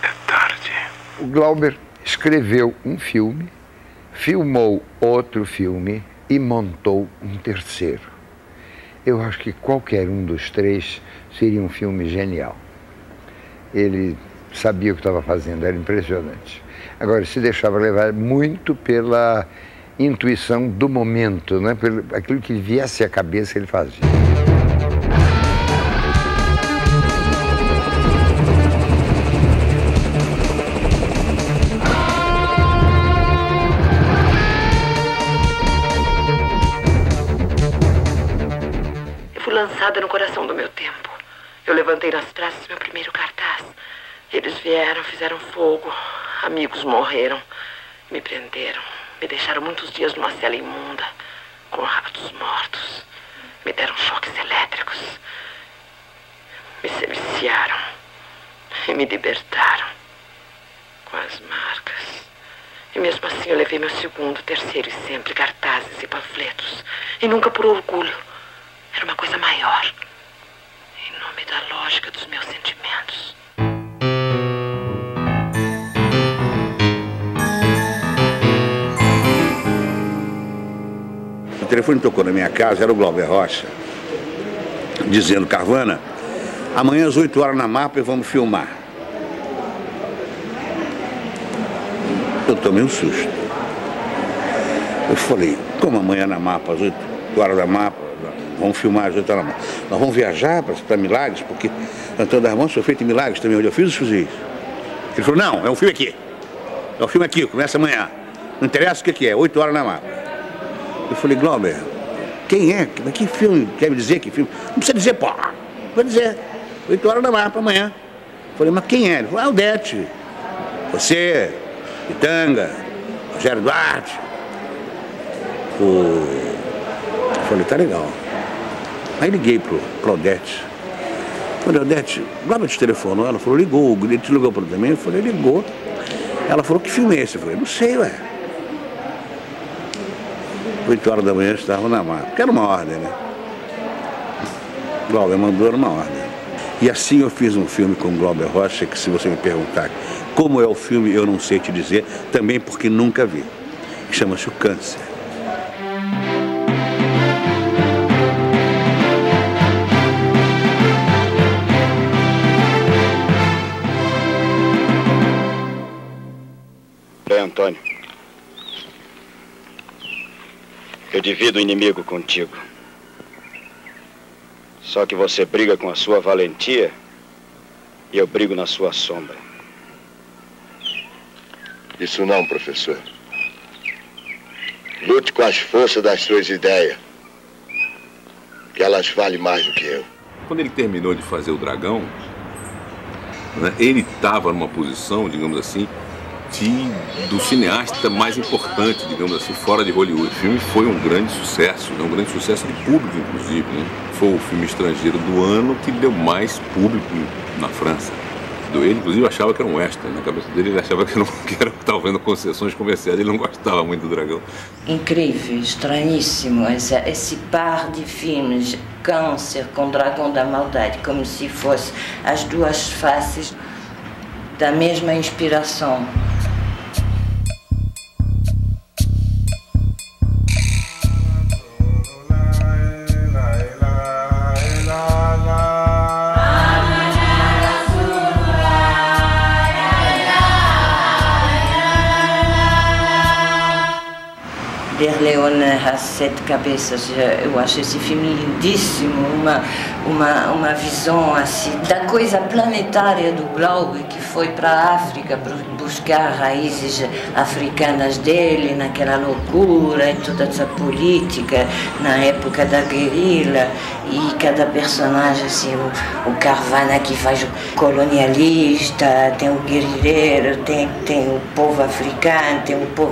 é tarde. O Glauber escreveu um filme, filmou outro filme e montou um terceiro. Eu acho que qualquer um dos 3 seria um filme genial. Ele sabia o que estava fazendo, era impressionante. Agora, se deixava levar muito pela intuição do momento, né? Pelo aquilo que viesse à cabeça ele fazia. Lançada no coração do meu tempo. Eu levantei nas praças meu primeiro cartaz. Eles vieram, fizeram fogo. Amigos morreram. Me prenderam. Me deixaram muitos dias numa cela imunda, com ratos mortos. Me deram choques elétricos. Me seliciaram. E me libertaram. Com as marcas. E mesmo assim eu levei meu segundo, terceiro e sempre cartazes e panfletos. E nunca por orgulho. Era uma coisa maior, em nome da lógica dos meus sentimentos. O telefone tocou na minha casa, era o Glauber Rocha, dizendo, Carvana, amanhã às 8 horas na Mapa e vamos filmar. Eu tomei um susto. Eu falei, como amanhã na Mapa, às 8 horas da Mapa? Vamos filmar às 8 horas da manhã. Nós vamos viajar para Milagres, porque Antônio das Mãos foi feito em Milagres também, onde eu fiz os fuzis. Ele falou, não, é um filme aqui. É um filme aqui, começa amanhã. Não interessa o que é, 8 horas na Mapa. Eu falei, Glauber, quem é? Que filme? Quer me dizer que filme? Não precisa dizer, pô. Vou dizer, 8 horas na Mapa amanhã. Eu falei, mas quem é? Ele falou, Odete. Você, Pitanga, Rogério Duarte. Eu falei, tá legal. Aí liguei pro Odete. Falei, Odete, o Glauber te telefonou? Ela falou, ligou. Ele te ligou para também? Eu falei, ligou. Ela falou, que filme é esse? Eu falei, não sei, ué. 8 horas da manhã estavam na Mapa. Porque era uma ordem, né? O Glauber mandou, era uma ordem. E assim eu fiz um filme com o Glauber Rocha, que se você me perguntar como é o filme, eu não sei te dizer, também porque nunca vi. Chama-se O Câncer. Antônio, eu divido o inimigo contigo. Só que você briga com a sua valentia e eu brigo na sua sombra. Isso não, professor. Lute com as forças das suas ideias, que elas valem mais do que eu. Quando ele terminou de fazer o Dragão, né, ele estava numa posição, digamos assim, do cineasta mais importante, digamos assim, fora de Hollywood. O filme foi um grande sucesso, né? Um grande sucesso de público, inclusive, né? Foi o filme estrangeiro do ano que deu mais público na França. Ele, inclusive, achava que era um western. Na cabeça dele, ele achava que estava vendo concessões comerciais, ele não gostava muito do Dragão. Incrível, estranhíssimo, esse par de filmes, Câncer com Dragão da Maldade, como se fossem as duas faces da mesma inspiração. Der Leone às Sete Cabeças. Eu acho esse filme lindíssimo, uma visão assim da coisa planetária do Glaube, que foi para a África buscar raízes africanas dele, naquela loucura e toda essa política, na época da guerrilha, e cada personagem, assim, o Carvana que faz o colonialista, tem o guerrilheiro, tem o povo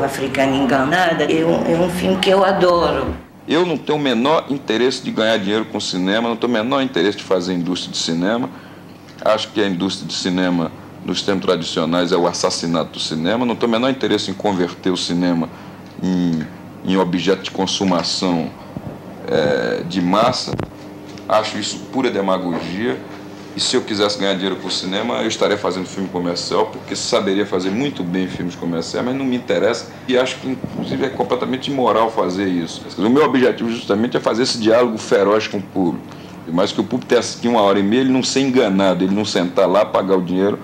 africano enganado. É um filme que eu adoro. Eu não tenho o menor interesse de ganhar dinheiro com cinema, não tenho o menor interesse de fazer indústria de cinema. Acho que a indústria de cinema, nos tempos tradicionais, é o assassinato do cinema. Não tenho o menor interesse em converter o cinema em objeto de consumação de massa. Acho isso pura demagogia. E se eu quisesse ganhar dinheiro com o cinema, eu estaria fazendo filme comercial, porque saberia fazer muito bem filmes comerciais, mas não me interessa. E acho que, inclusive, é completamente imoral fazer isso. O meu objetivo, justamente, é fazer esse diálogo feroz com o público. Mas que o público tenha aqui 1h30, ele não ser enganado, ele não sentar lá, pagar o dinheiro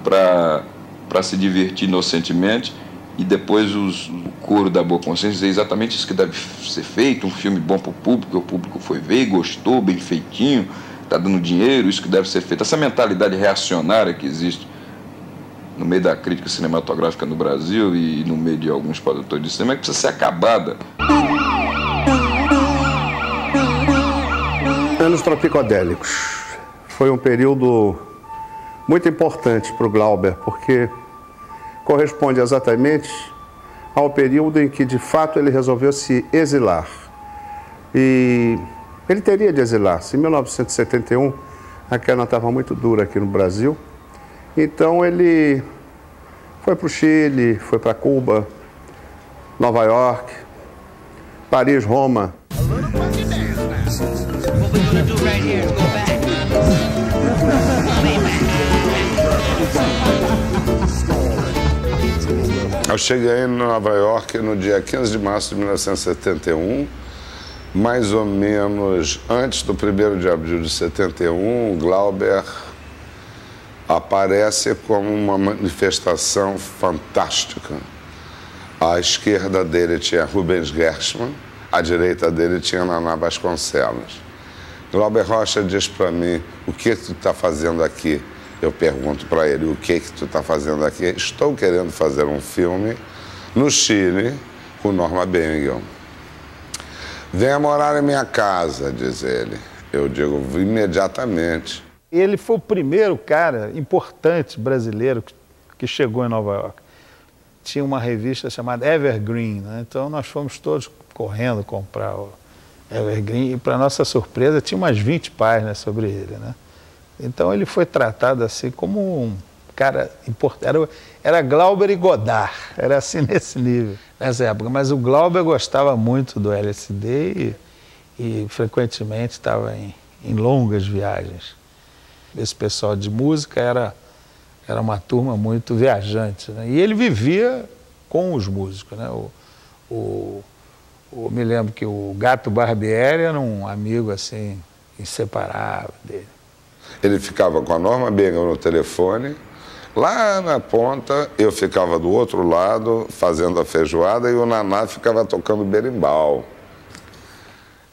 para se divertir inocentemente e depois o coro da boa consciência é exatamente isso que deve ser feito, um filme bom para o público foi ver, gostou, bem feitinho, está dando dinheiro, isso que deve ser feito. Essa mentalidade reacionária que existe no meio da crítica cinematográfica no Brasil e no meio de alguns produtores de cinema, que precisa ser acabada. Anos tropicodélicos. Foi um período muito importante para o Glauber, porque corresponde exatamente ao período em que, de fato, ele resolveu se exilar. E ele teria de exilar-se. Em 1971, a queda estava muito dura aqui no Brasil. Então, ele foi para o Chile, foi para Cuba, Nova York, Paris, Roma. Eu cheguei em Nova York no dia 15 de março de 1971, mais ou menos antes do 1º de abril de 71, o Glauber aparece como uma manifestação fantástica. À esquerda dele tinha Rubens Gershman, à direita dele tinha Naná Vasconcelos. Glauber Rocha diz para mim: o que tu está fazendo aqui? Eu pergunto para ele: o que tu está fazendo aqui? Estou querendo fazer um filme no Chile com Norma Bengel. Venha morar em minha casa, diz ele. Eu digo: imediatamente. Ele foi o primeiro cara importante brasileiro que chegou em Nova York. Tinha uma revista chamada Evergreen, né? Então nós fomos todos correndo comprar o Evergreen e, para nossa surpresa, tinha umas 20 páginas sobre ele, né? Então ele foi tratado assim como um cara importante. Era Glauber e Godard, era assim nesse nível, nessa época. Mas o Glauber gostava muito do LSD e frequentemente estava em longas viagens. Esse pessoal de música era uma turma muito viajante, né? E ele vivia com os músicos, né? Me lembro que o Gato Barbieri era um amigo assim inseparável dele. Ele ficava com a Norma Bengel no telefone, lá na ponta, eu ficava do outro lado fazendo a feijoada e o Naná ficava tocando berimbau.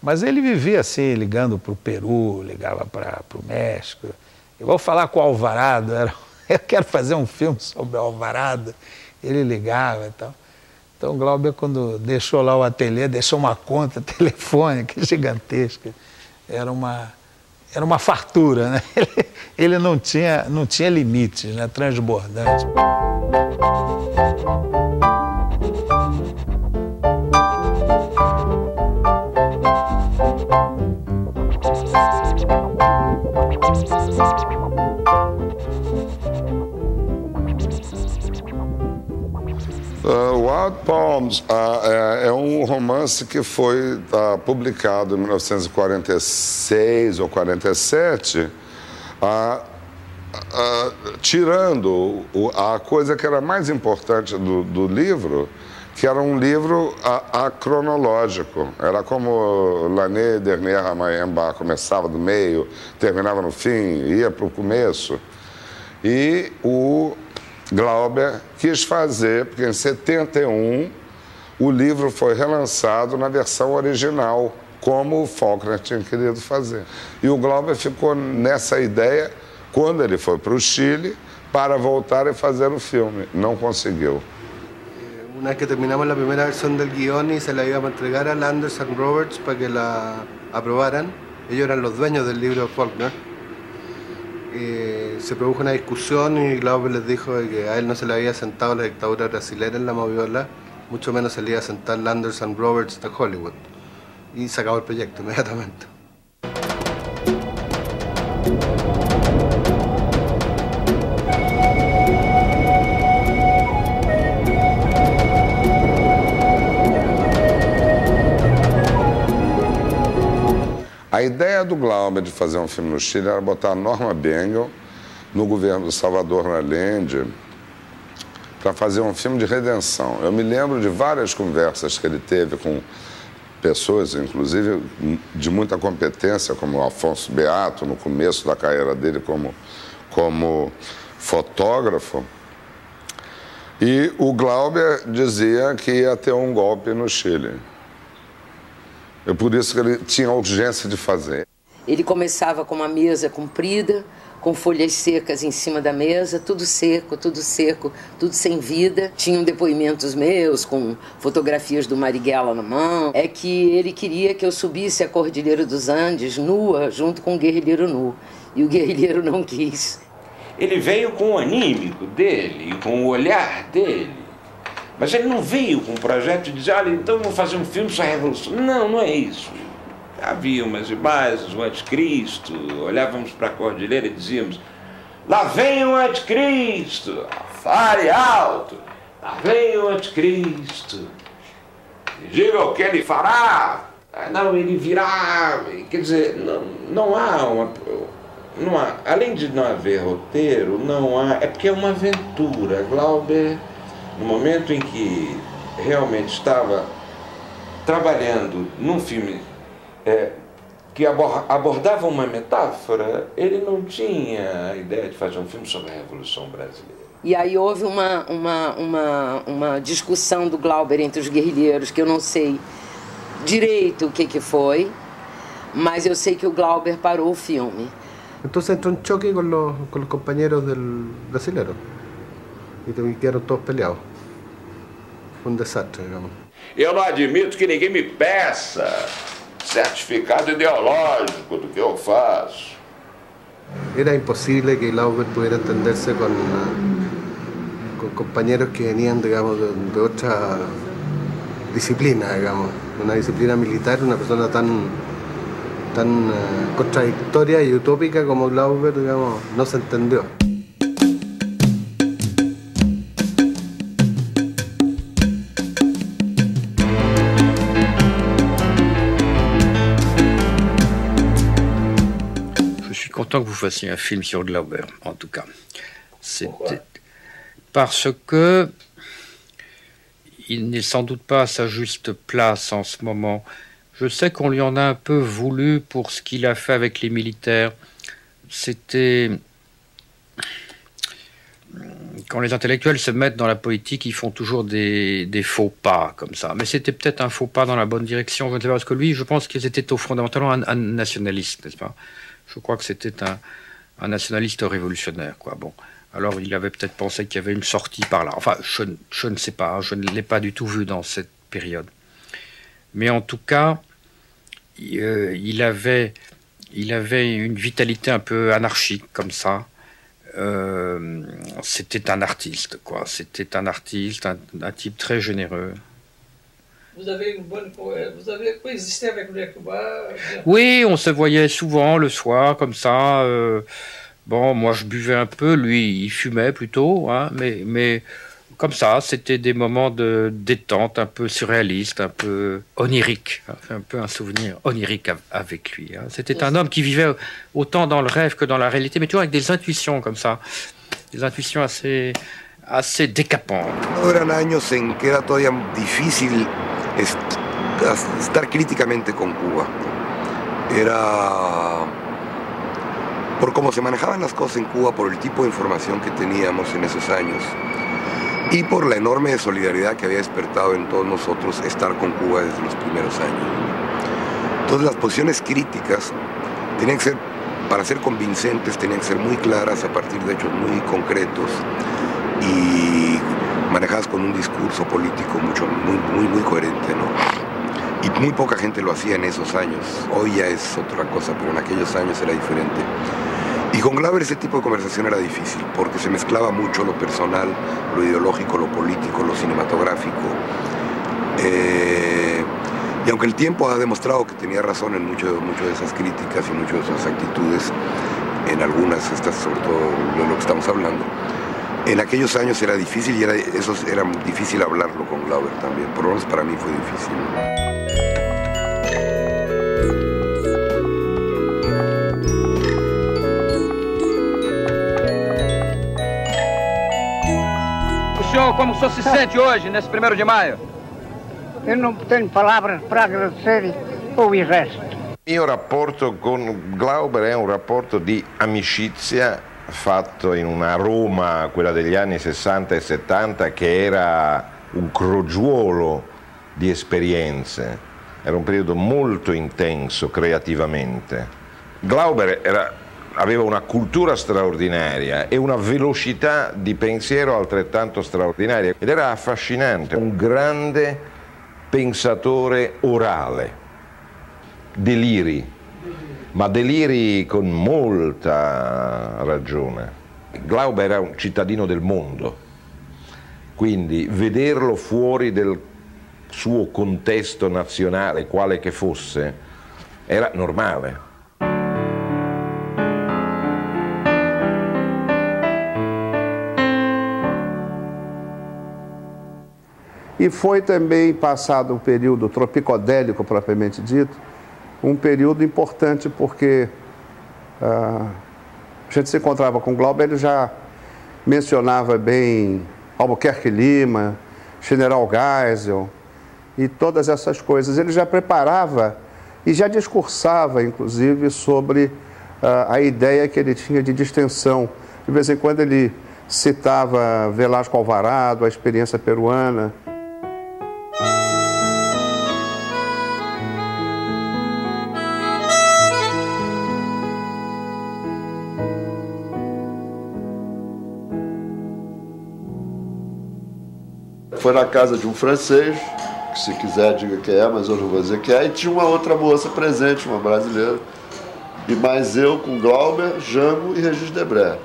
Mas ele vivia assim, ligando para o Peru, ligava para o México. Eu vou falar com o Alvarado, eu quero fazer um filme sobre o Alvarado. Ele ligava e tal. Então o Glauber, quando deixou lá o ateliê, deixou uma conta telefônica gigantesca. Era uma fartura, né? Ele não tinha limites, né? Transbordante. Wild Palms é um romance que foi publicado em 1946 ou 47, tirando a coisa que era mais importante do livro, que era um livro acronológico. Era como L'année dernière à Mayemba, começava do meio, terminava no fim, ia para o começo. E o Glauber quis fazer, porque em 71 o livro foi relançado na versão original, como o Faulkner tinha querido fazer. E o Glauber ficou nessa ideia quando ele foi para o Chile para voltar e fazer o filme. Não conseguiu. Una vez que terminamos la primera versión del guión y se la íbamos a entregar a Landers and Roberts para que la aprobaran, ellos eran los dueños del libro de Faulkner. Se produjo una discusión y Glauber les dijo que a él no se le había sentado la dictadura brasileña en la moviola, mucho menos se le iba a sentar Landers and Roberts de Hollywood. Y se acabó el proyecto inmediatamente. A ideia do Glauber de fazer um filme no Chile era botar a Norma Bengel no governo do Salvador Allende para fazer um filme de redenção. Eu me lembro de várias conversas que ele teve com pessoas, inclusive de muita competência, como o Afonso Beato, no começo da carreira dele como fotógrafo. E o Glauber dizia que ia ter um golpe no Chile. É por isso que ele tinha urgência de fazer. Ele começava com uma mesa comprida, com folhas secas em cima da mesa, tudo seco, tudo sem vida. Tinham depoimentos meus, com fotografias do Marighella na mão. É que ele queria que eu subisse a Cordilheira dos Andes, nua, junto com o guerrilheiro nu. E o guerrilheiro não quis. Ele veio com o anímico dele, com o olhar dele. Mas ele não veio com um projeto de dizer, olha, então vamos fazer um filme sobre a Revolução. Não, não é isso. Havia umas imagens, o Anticristo, olhávamos para a Cordilheira e dizíamos, lá vem o Anticristo, fale alto, lá vem o Anticristo, diga o que ele fará. Não, ele virá, quer dizer, não há, além de não haver roteiro, não há, é porque é uma aventura. Glauber, no momento em que realmente estava trabalhando num filme que abordava uma metáfora, ele não tinha a ideia de fazer um filme sobre a Revolução Brasileira. E aí houve uma discussão do Glauber entre os guerrilheiros, que eu não sei direito o que foi, mas eu sei que o Glauber parou o filme. Então entrou um choque com os companheiros do brasileiro. E quedaram todos peleados. Foi um desastre, digamos. Eu não admito que ninguém me peça certificado ideológico do que eu faço. Era impossível que Glauber pudiera entenderse com companheiros que veniam, digamos, de outra disciplina, digamos. Uma disciplina militar, uma pessoa tão contradictoria y utópica como Glauber, digamos, no se entendió. Je suis content que vous fassiez un film sur Glauber, en tout cas. Parce que il n'est sans doute pas à sa juste place en ce moment. Je sais qu'on lui en a un peu voulu pour ce qu'il a fait avec les militaires. C'était... Quand les intellectuels se mettent dans la politique, ils font toujours des faux pas comme ça. Mais c'était peut-être un faux pas dans la bonne direction. Je ne sais pas, parce que lui, je pense qu'il était fondamentalement un nationaliste, n'est-ce pas? Je crois que c'était un nationaliste révolutionnaire, quoi. Bon. Alors il avait peut-être pensé qu'il y avait une sortie par là. Enfin, je ne sais pas, je ne l'ai pas du tout vu dans cette période. Mais en tout cas, il avait une vitalité un peu anarchique, comme ça. C'était un artiste, quoi. C'était un artiste, un type très généreux. Vous avez coexisté avec lui à Cuba? Oui, on se voyait souvent le soir, comme ça. Bon, moi je buvais un peu, lui il fumait plutôt, hein, mais comme ça, c'était des moments de détente un peu surréaliste, un peu onirique, hein, un peu un souvenir onirique avec lui. Hein. C'était un homme qui vivait autant dans le rêve que dans la réalité, mais toujours avec des intuitions comme ça, des intuitions assez décapantes. Eran años en que era todavía difícil estar críticamente con Cuba. Era... Por cómo se manejaban las cosas en Cuba, por el tipo de información que teníamos en esos años, y por la enorme solidaridad que había despertado en todos nosotros estar con Cuba desde los primeros años. Entonces las posiciones críticas tenían que ser, para ser convincentes, tenían que ser muy claras a partir de hechos muy concretos y manejadas con un discurso político muy coherente, ¿no? Y muy poca gente lo hacía en esos años. Hoy ya es otra cosa, pero en aquellos años era diferente. Y con Glauber ese tipo de conversación era difícil, porque se mezclaba mucho lo personal, lo ideológico, lo político, lo cinematográfico. Y aunque el tiempo ha demostrado que tenía razón en mucho de esas críticas y muchas de esas actitudes, en algunas, estas sobre todo de lo que estamos hablando, en aquellos años era difícil y era difícil hablarlo con Glauber también. Por lo menos para mí fue difícil. Senhor, como o senhor se sente hoje, nesse 1º de maio? Eu não tenho palavras para agradecer o Exército. Il mio rapporto con Glauber è un rapporto di amicizia fatto in una Roma, quella degli anni 60 e 70, che era un crogiuolo di esperienze. Era un periodo molto intenso creativamente. Glauber aveva una cultura straordinaria e una velocità di pensiero altrettanto straordinaria ed era affascinante, un grande pensatore orale, deliri, ma deliri con molta ragione. Glauber era un cittadino del mondo, quindi vederlo fuori del suo contesto nazionale, quale che fosse, era normale. E foi também, passado o período tropicodélico, propriamente dito, um período importante porque a gente se encontrava com Glauber, ele já mencionava bem Albuquerque Lima, General Geisel e todas essas coisas. Ele já preparava e já discursava, inclusive, sobre a ideia que ele tinha de distensão. De vez em quando ele citava Velasco Alvarado, a experiência peruana. Foi na casa de um francês, que se quiser diga que é, mas eu não vou dizer que é, e tinha uma outra moça presente, uma brasileira, e mais eu com Glauber, Jango e Regis Debray.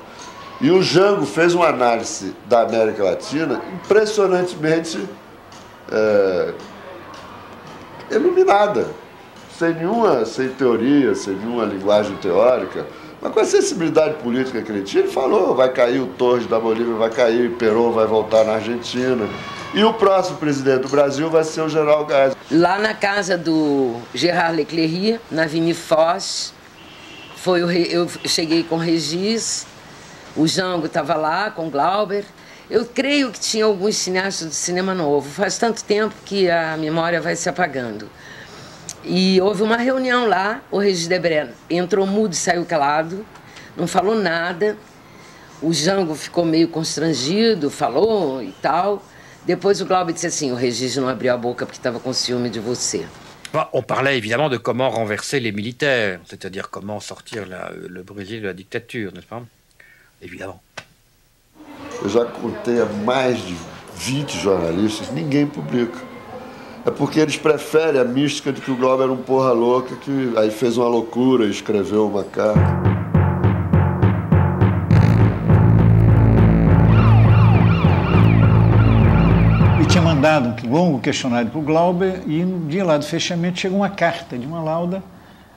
E o Jango fez uma análise da América Latina impressionantemente iluminada, sem teoria, sem nenhuma linguagem teórica, mas com a sensibilidade política que ele tinha. Ele falou, vai cair o Torres da Bolívia, vai cair, Perón vai voltar na Argentina. E o próximo presidente do Brasil vai ser o General Geisel. Lá na casa do Gérard Leclerc, na Avenue Foch, eu cheguei com o Regis, o Jango estava lá com o Glauber. Eu creio que tinha alguns cineastas do cinema novo. Faz tanto tempo que a memória vai se apagando. E houve uma reunião lá, o Regis Debray entrou mudo e saiu calado, não falou nada. O Jango ficou meio constrangido, falou e tal. Depois o Glauber disse assim, o Regis não abriu a boca porque estava com ciúme de você. On parlait évidemment de comment renverser les militaires, c'est-à-dire comment sortir le Brésil de la dictature, n'est-ce pas? Évidemment. Eu já contei a mais de 20 jornalistas, ninguém publica. É porque eles preferem a mística de que o Glauber era um porra louca, que aí fez uma loucura e escreveu uma carta. Tinha mandado um longo questionário para o Glauber e no dia lá do fechamento chegou uma carta de uma lauda.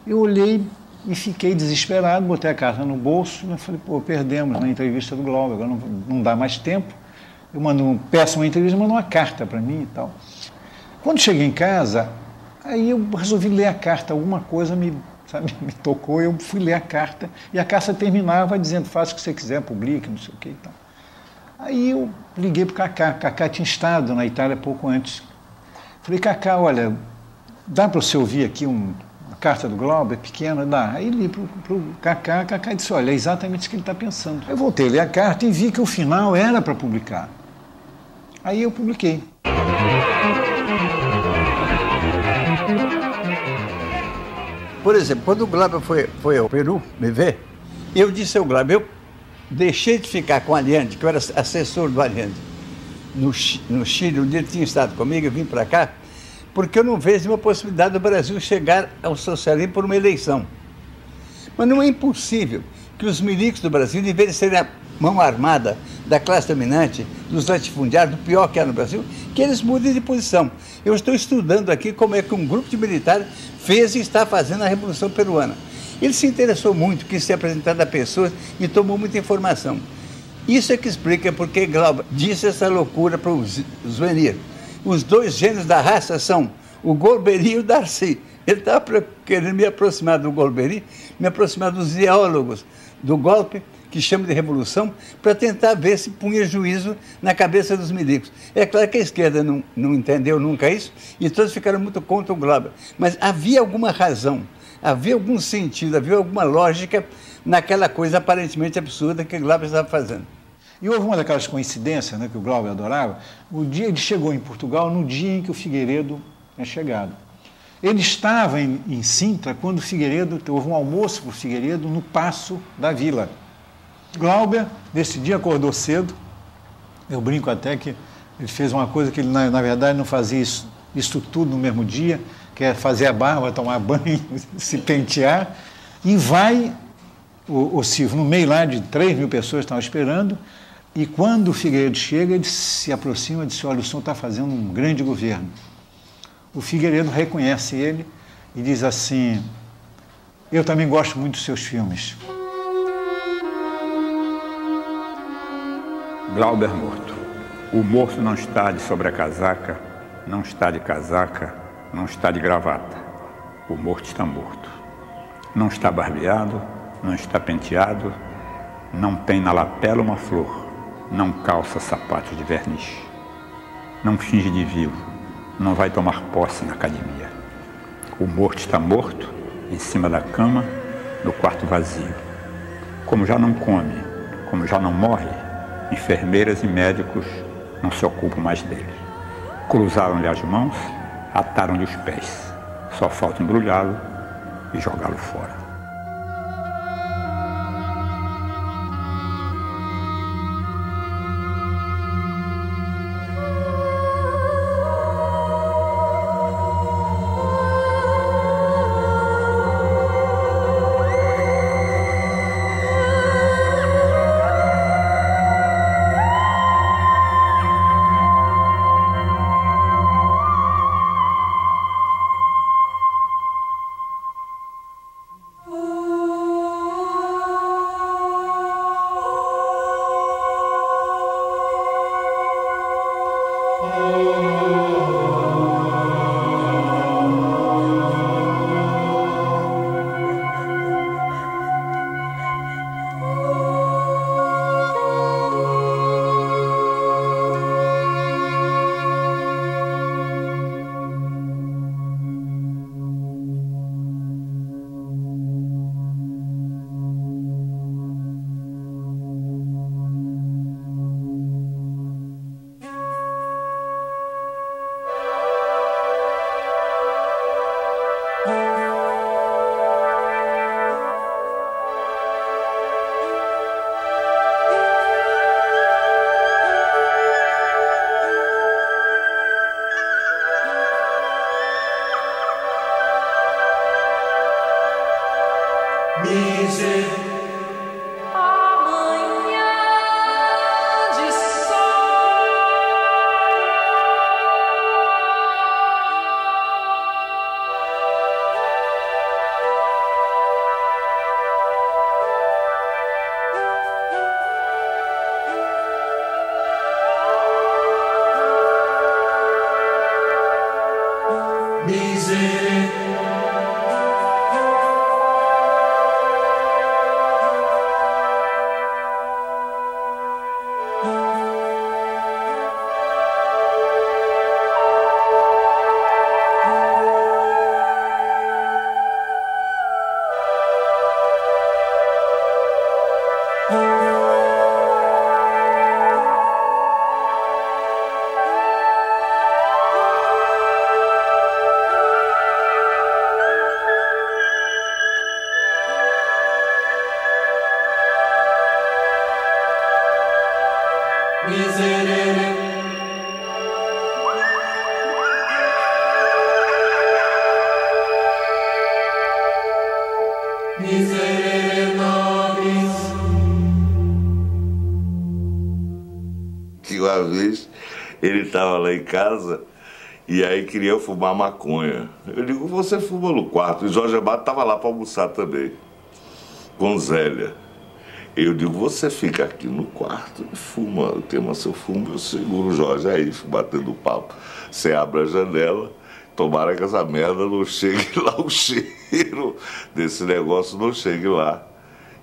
Eu olhei e fiquei desesperado, botei a carta no bolso e falei, pô, perdemos na entrevista do Glauber, agora não dá mais tempo. Eu peço uma entrevista, mandou uma carta para mim e tal. Quando cheguei em casa, aí eu resolvi ler a carta, alguma coisa me tocou, eu fui ler a carta e a carta terminava dizendo, faça o que você quiser, publique, não sei o que e tal. Aí eu liguei para o Cacá. Cacá tinha estado na Itália pouco antes. Falei, Cacá, olha, dá para você ouvir aqui uma carta do Glauber, pequena? Dá. Aí li para o Cacá, Cacá disse, olha, é exatamente isso que ele está pensando. Eu voltei a ler a carta e vi que o final era para publicar. Aí eu publiquei. Por exemplo, quando o Glauber foi ao Peru me ver, eu disse ao Glauber, eu deixei de ficar com o Allende, que eu era assessor do Allende, no Chile, onde ele tinha estado comigo, eu vim para cá, porque eu não vejo uma possibilidade do Brasil chegar ao socialismo por uma eleição. Mas não é impossível que os milicos do Brasil, em vez de serem a mão armada da classe dominante, dos latifundiários, do pior que há no Brasil, que eles mudem de posição. Eu estou estudando aqui como é que um grupo de militares fez e está fazendo a Revolução Peruana. Ele se interessou muito, quis ser apresentado a pessoas e tomou muita informação. Isso é que explica porque Glauber disse essa loucura para o Zwenir. Os dois gênios da raça são o Golbery e o Darcy. Ele estava querendo me aproximar do Golbery, me aproximar dos ideólogos do golpe, que chama de revolução, para tentar ver se punha juízo na cabeça dos milicos. É claro que a esquerda não entendeu nunca isso, e todos ficaram muito contra o Glauber. Mas havia alguma razão, havia algum sentido, havia alguma lógica naquela coisa aparentemente absurda que o Glauber estava fazendo. E houve uma daquelas coincidências, né, que o Glauber adorava. O dia ele chegou em Portugal no dia em que o Figueiredo é chegado. Ele estava em Sintra quando o Figueiredo, houve um almoço para o Figueiredo no Paço da Vila. Glauber, nesse dia, acordou cedo. Eu brinco até que ele fez uma coisa que ele, na verdade, não fazia isso tudo no mesmo dia, que é fazer a barba, tomar banho, se pentear, e vai o Silvio, no meio lá de 3.000 pessoas que estavam esperando, e quando o Figueiredo chega, ele se aproxima e diz: olha, o senhor está fazendo um grande governo. O Figueiredo reconhece ele e diz assim: eu também gosto muito dos seus filmes. Glauber morto. O morto não está de sobrecasaca, não está de casaca, não está de gravata. O morto está morto. Não está barbeado, não está penteado, não tem na lapela uma flor, não calça sapatos de verniz, não finge de vivo, não vai tomar posse na academia. O morto está morto, em cima da cama, no quarto vazio. Como já não come, como já não morre, enfermeiras e médicos não se ocupam mais dele. Cruzaram-lhe as mãos, ataram-lhe os pés. Só falta embrulhá-lo e jogá-lo fora. ele estava lá em casa e aí queria fumar maconha. Eu digo, você fuma no quarto. E Jorge Amado estava lá para almoçar também, com Zélia. Eu digo, você fica aqui no quarto e fuma, queima seu fumo, eu seguro o Jorge aí, batendo papo. Você abre a janela, tomara que essa merda não chegue lá, o cheiro desse negócio não chegue lá.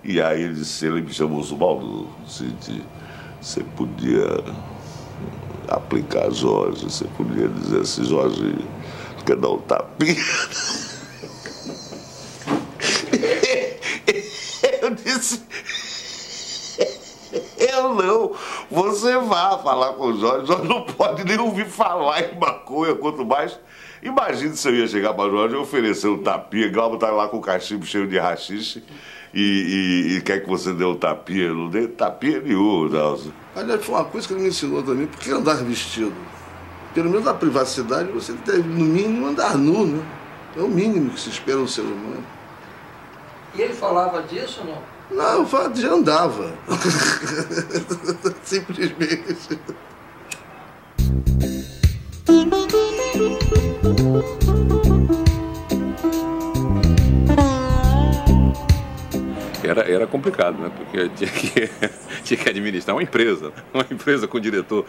E aí ele me chamou Zubaldo, você podia aplicar Jorge, você podia dizer assim, Jorge, quer dar um tapinha? Eu disse, eu não, você vá falar com o Jorge, Jorge não pode nem ouvir falar em maconha, quanto mais. Imagina se eu ia chegar para o Jorge e oferecer um tapinha, Glauber tá lá com o cachimbo cheio de rachixe e quer que você dê um tapinha, eu não dei tapinha nenhum, Nelson. Aliás, foi uma coisa que ele me ensinou também, porque andar vestido. Pelo menos na privacidade você deve, no mínimo, andar nu, né? É o mínimo que se espera um ser humano. E ele falava disso ou não? Não, já andava. Simplesmente. Era complicado, né? Porque tinha que administrar uma empresa com diretor,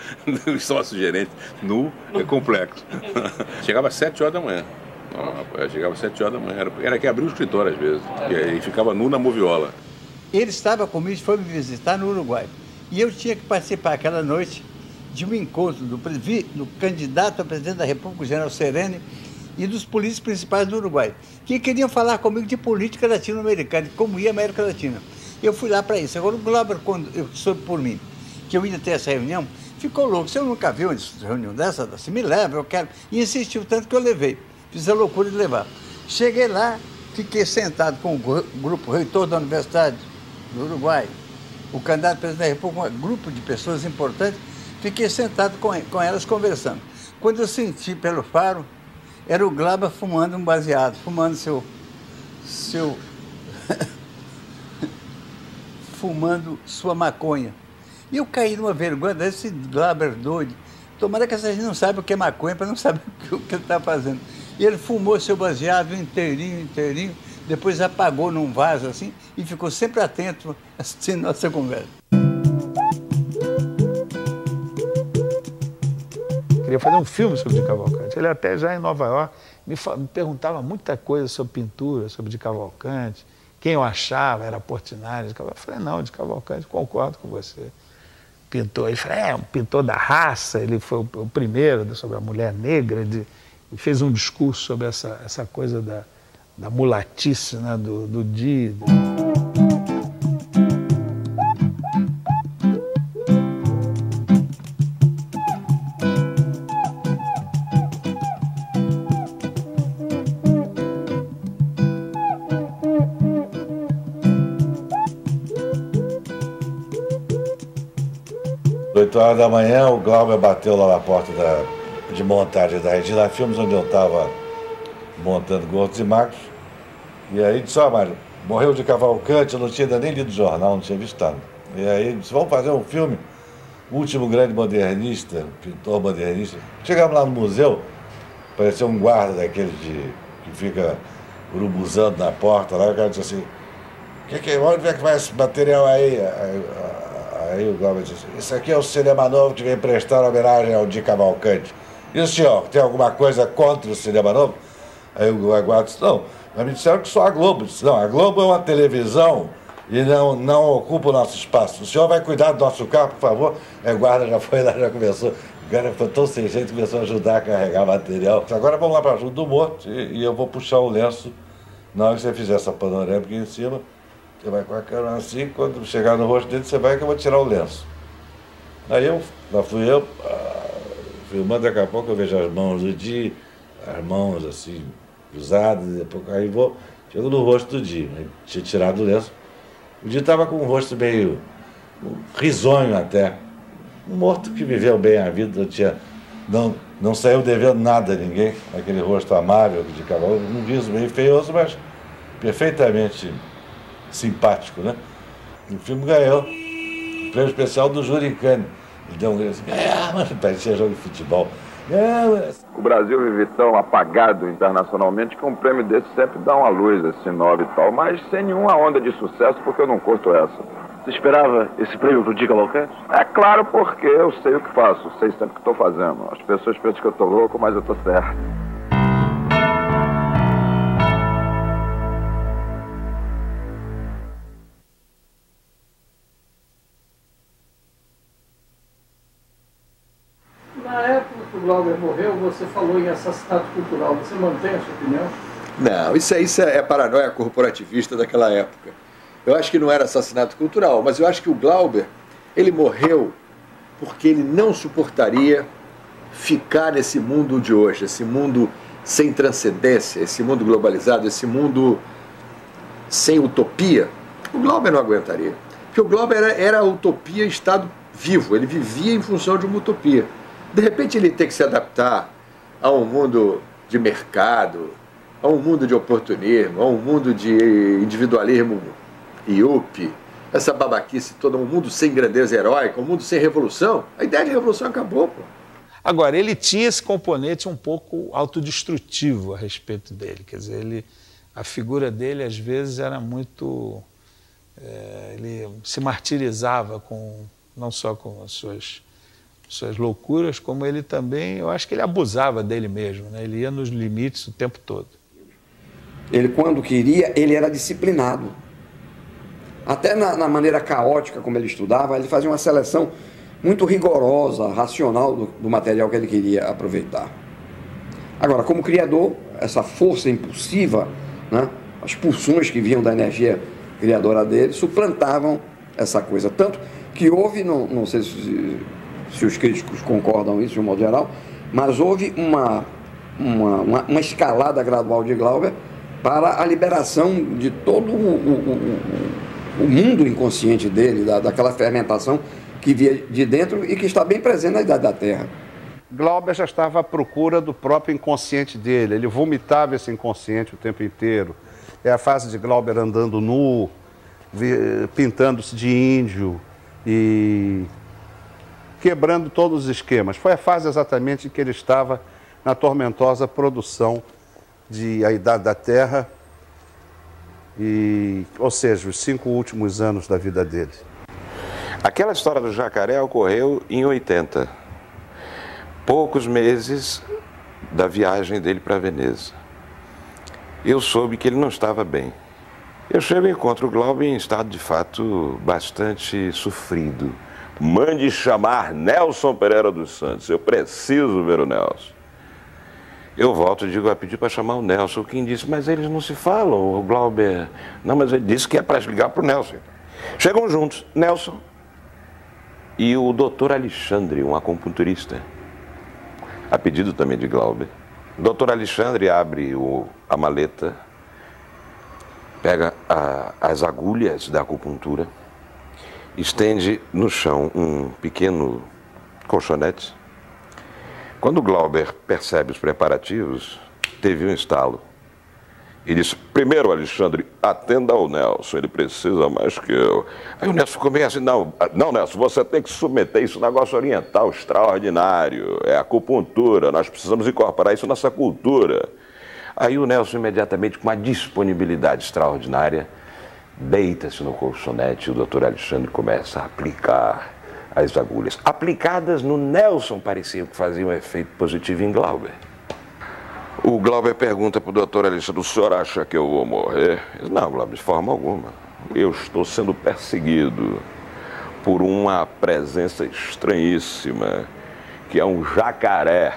sócio-gerente, nu, é complexo. Chegava às 7 horas da manhã. Chegava às 7 horas da manhã. Era que abria o escritório às vezes. E ficava nu na moviola. Ele estava comigo e foi me visitar no Uruguai. E eu tinha que participar aquela noite de um encontro do candidato a presidente da República, o general Sereni, e dos políticos principais do Uruguai, que queriam falar comigo de política latino-americana, de como ia a América Latina. Eu fui lá para isso. Agora o Glauber, quando eu soube por mim que eu ia ter essa reunião, ficou louco. Se eu nunca vi uma reunião dessa, assim, me leva, eu quero. E insistiu tanto que eu levei. Fiz a loucura de levar. Cheguei lá, fiquei sentado com o grupo reitor da Universidade do Uruguai, o candidato a presidente da República, um grupo de pessoas importantes, fiquei sentado com elas conversando. Quando eu senti pelo faro, era o Glauber fumando um baseado, fumando fumando sua maconha. E eu caí numa vergonha desse Glauber doido. Tomara que essa gente não saiba o que é maconha, para não saber o que ele está fazendo. E ele fumou seu baseado inteirinho, depois apagou num vaso assim e ficou sempre atento assistindo nossa conversa. Queria fazer um filme sobre Di Cavalcanti. Ele até já em Nova York me perguntava muita coisa sobre pintura, sobre Di Cavalcanti, quem eu achava, era Portinari. Eu falei, não, Di Cavalcanti, concordo com você. Pintor, ele falou, um pintor da raça, ele foi o primeiro sobre a mulher negra, e fez um discurso sobre essa coisa da mulatice, né, do Di. 8 horas da manhã, o Glauber bateu lá na porta de montagem da Regina Filmes, onde eu estava montando Gordos e Magros. E aí disse, Mário, morreu Di Cavalcanti, eu não tinha ainda nem lido o jornal, não tinha visto nada. E aí disse, vamos fazer um filme, o último grande modernista, pintor modernista. Chegamos lá no museu, parecia um guarda daqueles que fica urubuzando na porta lá, e o cara disse assim, onde é que vai esse material aí? Aí o Glauber disse, isso aqui é o cinema novo que vem prestar homenagem ao Di Cavalcanti. E o senhor, tem alguma coisa contra o cinema novo? Aí o guarda disse, não, mas me disseram que só a Globo. Disse, não, a Globo é uma televisão e não ocupa o nosso espaço. O senhor vai cuidar do nosso carro, por favor? Aí o guarda já foi lá, já começou. O cara ficou tão sem jeito, começou a ajudar a carregar material. Agora vamos lá para junto do morto e eu vou puxar o lenço na hora que você fizer essa panorâmica em cima. Você vai com a câmera assim, quando chegar no rosto dele, você vai que eu vou tirar o lenço. Aí lá fui eu, filmando, daqui a pouco eu vejo as mãos do Di, as mãos assim, cruzadas, depois aí chego no rosto do Di, aí tinha tirado o lenço. O Di estava com o rosto meio risonho até, um morto que viveu bem a vida, não saiu devendo nada a ninguém, aquele rosto amável de cavalo, um riso meio feioso, mas perfeitamente simpático, né? O filme ganhou o prêmio especial do Júri em Cannes. Ele deu um grito assim, mas parecia jogo de futebol. O Brasil vive tão apagado internacionalmente que um prêmio desse sempre dá uma luz, assim, nova e tal, mas sem nenhuma onda de sucesso, porque eu não curto essa. Você esperava esse prêmio pro Di Cavalcante? É claro, porque eu sei o que faço, sei sempre o que estou fazendo. As pessoas pensam que eu estou louco, mas eu estou certo. Na época que o Glauber morreu, você falou em assassinato cultural. Você mantém a sua opinião? Não, isso é paranoia corporativista daquela época. Eu acho que não era assassinato cultural, mas eu acho que o Glauber, ele morreu porque ele não suportaria ficar nesse mundo de hoje, esse mundo sem transcendência, esse mundo globalizado, esse mundo sem utopia. O Glauber não aguentaria. Porque o Glauber era a utopia em estado vivo, ele vivia em função de uma utopia. De repente ele tem que se adaptar a um mundo de mercado, a um mundo de oportunismo, a um mundo de individualismo IUP, essa babaquice toda, um mundo sem grandeza heróica, um mundo sem revolução. A ideia de revolução acabou, pô. Agora, ele tinha esse componente um pouco autodestrutivo a respeito dele. Quer dizer, a figura dele, às vezes, era muito... ele se martirizava não só com as suas loucuras, como ele também, eu acho que ele abusava dele mesmo, né? Ele ia nos limites o tempo todo. Ele, quando queria, ele era disciplinado. Até na maneira caótica como ele estudava, ele fazia uma seleção muito rigorosa, racional do material que ele queria aproveitar. Agora, como criador, essa força impulsiva, né, as pulsões que vinham da energia criadora dele, suplantavam essa coisa. Tanto que houve, não sei se os críticos concordam isso de um modo geral, mas houve uma escalada gradual de Glauber para a liberação de todo o mundo inconsciente dele, daquela fermentação que via de dentro e que está bem presente na Idade da Terra. Glauber já estava à procura do próprio inconsciente dele, ele vomitava esse inconsciente o tempo inteiro. É a fase de Glauber andando nu, pintando-se de índio e quebrando todos os esquemas. Foi a fase exatamente em que ele estava na tormentosa produção de A Idade da Terra, ou seja, os 5 últimos anos da vida dele. Aquela história do jacaré ocorreu em 80, poucos meses da viagem dele para Veneza. Eu soube que ele não estava bem. Eu chego e encontro o Glauber em estado de fato bastante sofrido. Mande chamar Nelson Pereira dos Santos, eu preciso ver o Nelson. Eu volto e digo, eu pedi para chamar o Nelson. Quem disse, mas eles não se falam, o Glauber... Não, mas ele disse que é para ligar para o Nelson. Chegam juntos, Nelson e o doutor Alexandre, um acupunturista, a pedido também de Glauber. O doutor Alexandre abre a maleta, pega as agulhas da acupuntura, estende no chão um pequeno colchonete. Quando o Glauber percebe os preparativos, teve um estalo. E disse, primeiro, Alexandre, atenda ao Nelson, ele precisa mais que eu. Aí o Nelson começa, não, Nelson, você tem que submeter isso, negócio oriental extraordinário, é acupuntura, nós precisamos incorporar isso na nossa cultura. Aí o Nelson, imediatamente, com uma disponibilidade extraordinária, deita-se no colchonete e o doutor Alexandre começa a aplicar as agulhas. Aplicadas no Nelson, parecia que faziam um efeito positivo em Glauber. O Glauber pergunta para o doutor Alexandre, o senhor acha que eu vou morrer? Ele diz, não, Glauber, de forma alguma. Eu estou sendo perseguido por uma presença estranhíssima, que é um jacaré.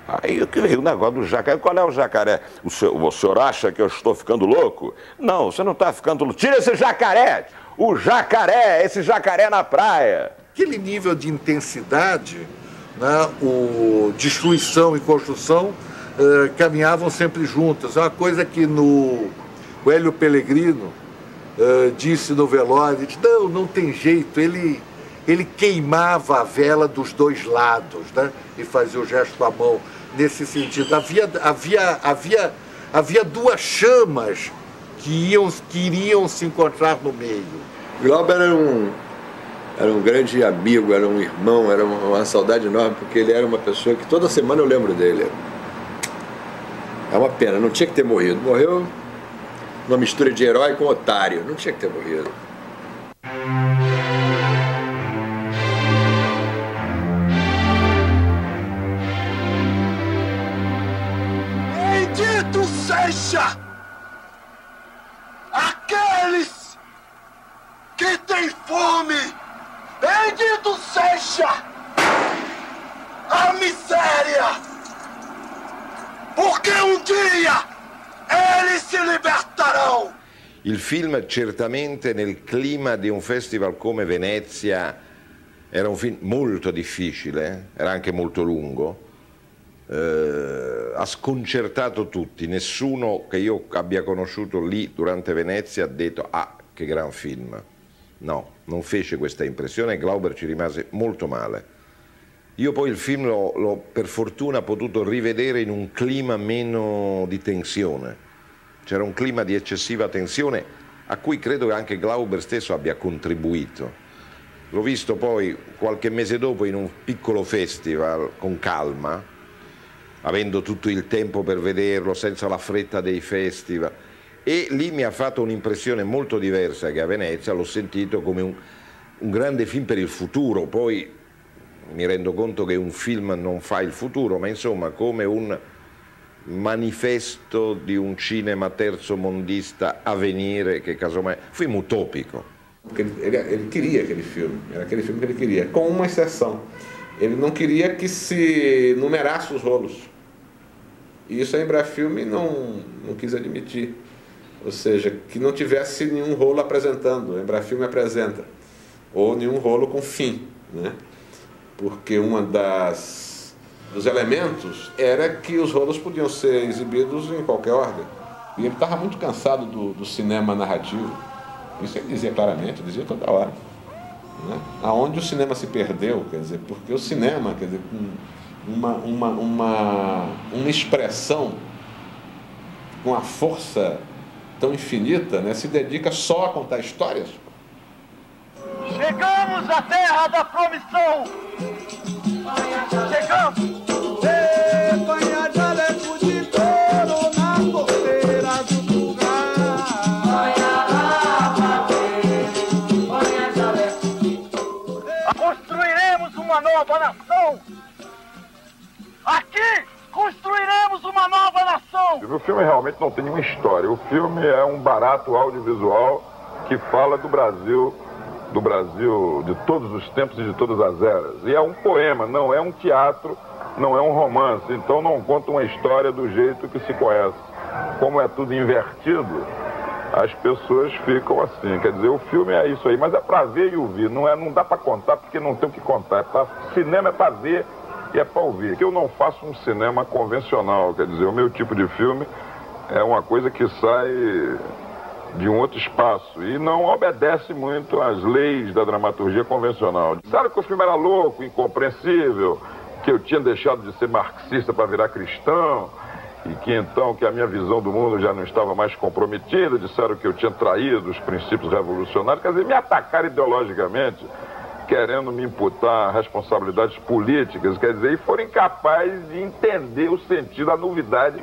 Aí o negócio do jacaré, qual é o jacaré? O senhor acha que eu estou ficando louco? Não, você não está ficando louco. Tira esse jacaré! O jacaré, esse jacaré na praia. Aquele nível de intensidade, né, destruição e construção caminhavam sempre juntas. É uma coisa que o Hélio Pellegrino disse no velório, disse, não tem jeito, ele queimava a vela dos dois lados, né, e fazia o gesto da mão nesse sentido. Havia duas chamas que iriam se encontrar no meio. Glauber era era um grande amigo, era um irmão, era uma saudade enorme, porque ele era uma pessoa que toda semana eu lembro dele. É uma pena, não tinha que ter morrido. Morreu numa mistura de herói com otário, não tinha que ter morrido. Bendito seja aqueles que têm fome! Bendito seja a miséria! Porque un dia eles si libertarão. Il film certamente nel clima di un festival come Venezia era un film molto difficile, era anche molto lungo, ha sconcertato tutti, nessuno che io abbia conosciuto lì durante Venezia ha detto ah che gran film, no, non fece questa impressione e Glauber ci rimase molto male. Io poi il film l'ho per fortuna potuto rivedere in un clima meno di tensione. C'era un clima di eccessiva tensione a cui credo che anche Glauber stesso abbia contribuito. L'ho visto poi qualche mese dopo in un piccolo festival con calma, avendo tutto il tempo per vederlo, senza la fretta dei festival. E lì mi ha fatto un'impressione molto diversa che a Venezia, l'ho sentito come un grande film per il futuro. Poi mi rendo conto che un film non fa il futuro, ma insomma come un manifesto di un cinema terzomondista a venire, che casomai fu um utópico. Ele queria aquele filme, era aquele filme que ele queria, com uma exceção. Ele não queria que se numerasse os rolos. E isso a Embrafilme não quis admitir. Ou seja, que não tivesse nenhum rolo apresentando, a Embrafilme apresenta, ou nenhum rolo com fim, né? Porque dos elementos era que os rolos podiam ser exibidos em qualquer ordem. E ele estava muito cansado do cinema narrativo. Isso ele dizia claramente, dizia toda hora. Né? Aonde o cinema se perdeu, quer dizer, porque o cinema, quer dizer, uma expressão com a força tão infinita, né, se dedica só a contar histórias. Chegamos à terra da promissão! Chegamos! Panha jaleco de couro na porteira do lugar. Construiremos uma nova nação! Aqui construiremos uma nova nação! O filme realmente não tem nenhuma história. O filme é um barato audiovisual que fala do Brasil de todos os tempos e de todas as eras. E é um poema, não é um teatro, não é um romance. Então não conta uma história do jeito que se conhece. Como é tudo invertido, as pessoas ficam assim. Quer dizer, o filme é isso aí, mas é para ver e ouvir. Não dá para contar porque não tem o que contar. Cinema é para ver e é para ouvir. Eu não faço um cinema convencional. Quer dizer, o meu tipo de filme é uma coisa que sai de um outro espaço e não obedece muito às leis da dramaturgia convencional. Disseram que o filme era louco, incompreensível, que eu tinha deixado de ser marxista para virar cristão e que então que a minha visão do mundo já não estava mais comprometida. Disseram que eu tinha traído os princípios revolucionários, quer dizer, me atacaram ideologicamente, querendo me imputar responsabilidades políticas, quer dizer, e foram incapazes de entender o sentido, a novidade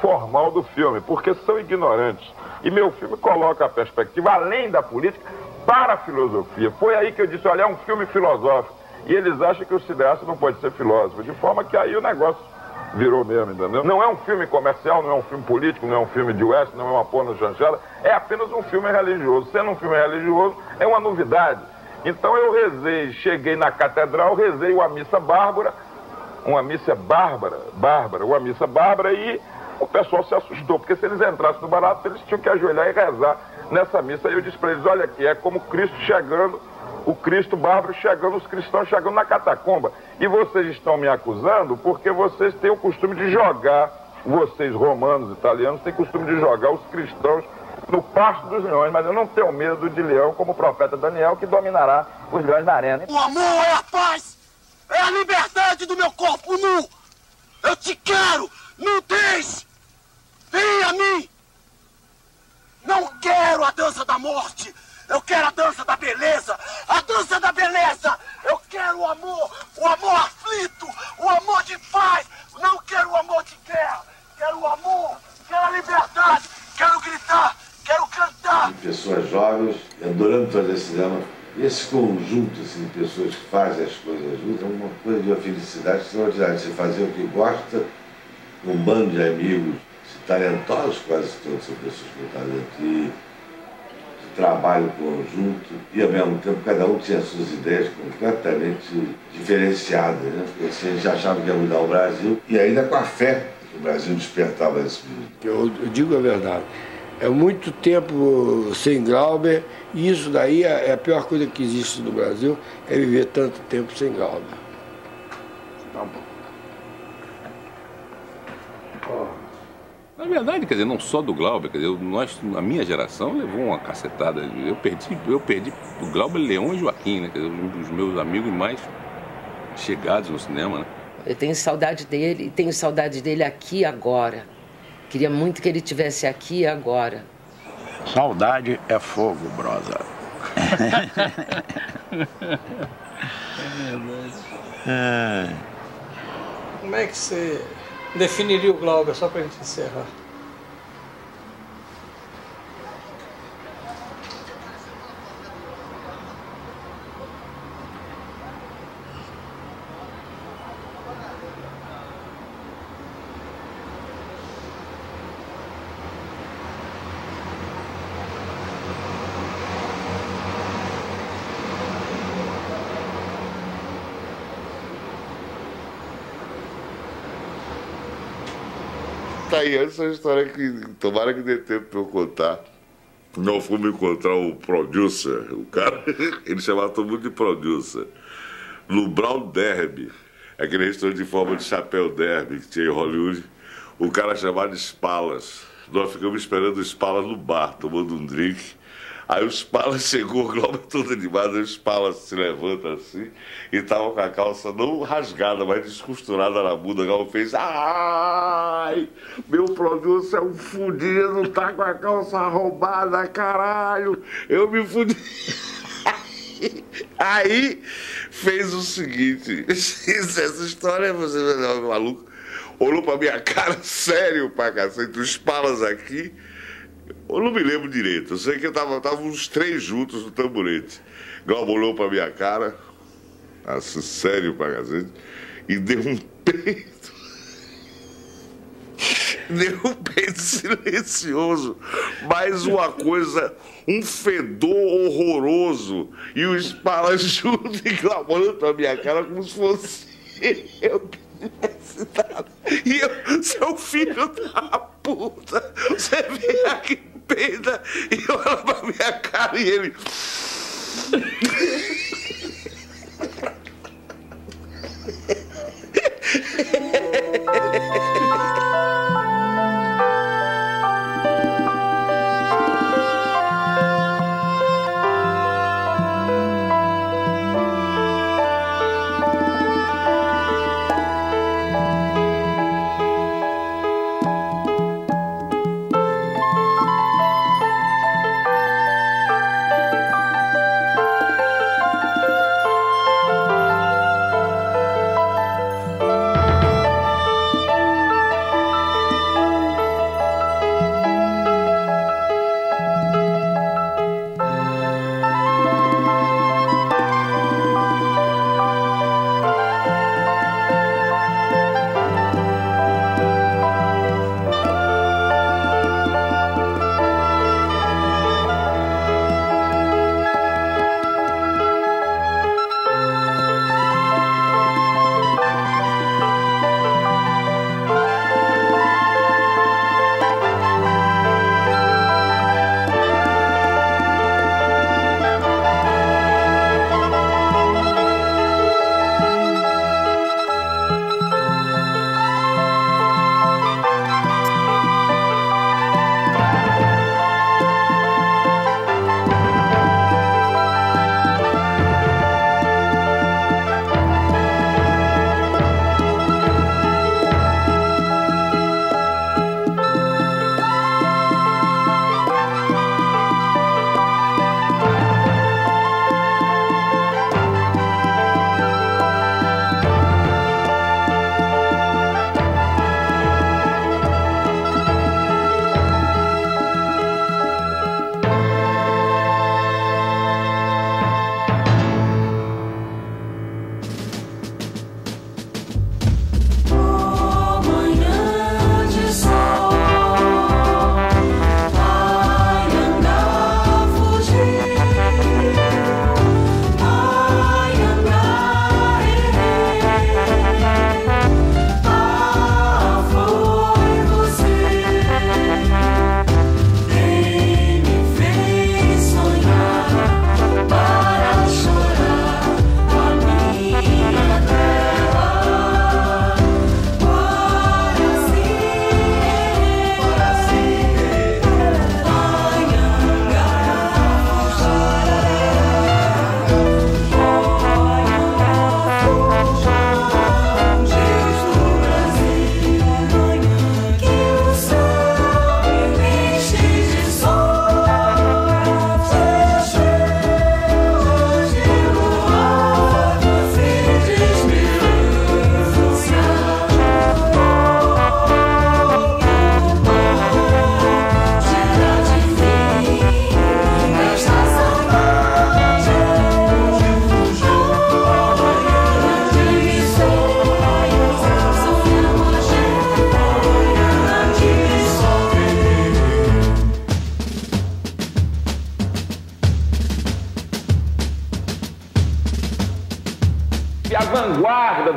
formal do filme, porque são ignorantes. E meu filme coloca a perspectiva, além da política, para a filosofia. Foi aí que eu disse, olha, é um filme filosófico. E eles acham que o cineasta não pode ser filósofo, de forma que aí o negócio virou mesmo, entendeu? Não é um filme comercial, não é um filme político, não é um filme de western, não é uma porno chanchada, é apenas um filme religioso. Sendo um filme religioso, é uma novidade. Então eu rezei, cheguei na catedral, rezei uma missa bárbara, uma missa bárbara, e o pessoal se assustou, porque se eles entrassem no barato, eles tinham que ajoelhar e rezar nessa missa. Aí eu disse para eles, olha aqui, é como Cristo chegando, o Cristo bárbaro chegando, os cristãos chegando na catacumba. E vocês estão me acusando porque vocês têm o costume de jogar, vocês romanos, italianos, têm o costume de jogar os cristãos no pasto dos leões, mas eu não tenho medo de leão como o profeta Daniel, que dominará os leões na arena. O amor é a paz, é a liberdade do meu corpo nu. Eu te quero, nudez. Vem a mim! Não quero a dança da morte! Eu quero a dança da beleza! A dança nada da beleza. Eu quero o amor aflito, o amor de paz. Não quero o amor de guerra. Quero o amor, quero a liberdade, quero gritar, quero cantar. Pessoas jovens, adorando fazer cinema. Esse conjunto assim, de pessoas que fazem as coisas juntas é uma coisa de uma felicidade extraordinária. Você fazer o que gosta, um bando de amigos, talentosos, quase todos são pessoas com talento, e trabalho conjunto, e ao mesmo tempo cada um tinha suas ideias completamente diferenciadas, né? Porque assim, a gente achava que ia mudar o Brasil, e ainda com a fé que o Brasil despertava esse mundo. Eu digo a verdade. É muito tempo sem Glauber, e isso daí é a pior coisa que existe no Brasil, é viver tanto tempo sem Glauber. Tá bom. Na verdade, quer dizer, não só do Glauber, quer dizer, a minha geração levou uma cacetada. Eu perdi o Glauber, Leão e Joaquim, né? Quer dizer, um dos meus amigos mais chegados no cinema, né? Eu tenho saudade dele e tenho saudade dele aqui agora. Queria muito que ele estivesse aqui agora. Saudade é fogo, brother. Como é que você definiria o Glauber, só para a gente encerrar? Tá aí, essa história que tomara que dê tempo pra eu contar. Nós fomos encontrar o producer, o cara, ele chamava todo mundo de producer, no Brown Derby, aquele restaurante de forma de chapéu derby que tinha em Hollywood, o cara chamado Spalas. Nós ficamos esperando o Spalas no bar, tomando um drink. Aí o Spalas chegou, o Glauber todo animado, o Spalas se levanta assim, e tava com a calça não rasgada, mas descosturada na bunda. O Glauber fez, ai, meu producer é um fudido, tá com a calça roubada, caralho, eu me fudi. Aí fez o seguinte, essa história, você é maluco, olhou pra minha cara, sério pra cacete, os Spalas aqui. Eu não me lembro direito, eu sei que tava uns 3 juntos no tamborete. Glauber olhou pra minha cara, assim, sério pra cacete, e deu um peito. Deu um peito silencioso, mas uma coisa, um fedor horroroso. E o Spalas junto e Glauber olhando pra minha cara como se fosse eu que tivesse dado. E eu, seu filho da puta, você vem aqui, peida, e olha pra minha cara e ele...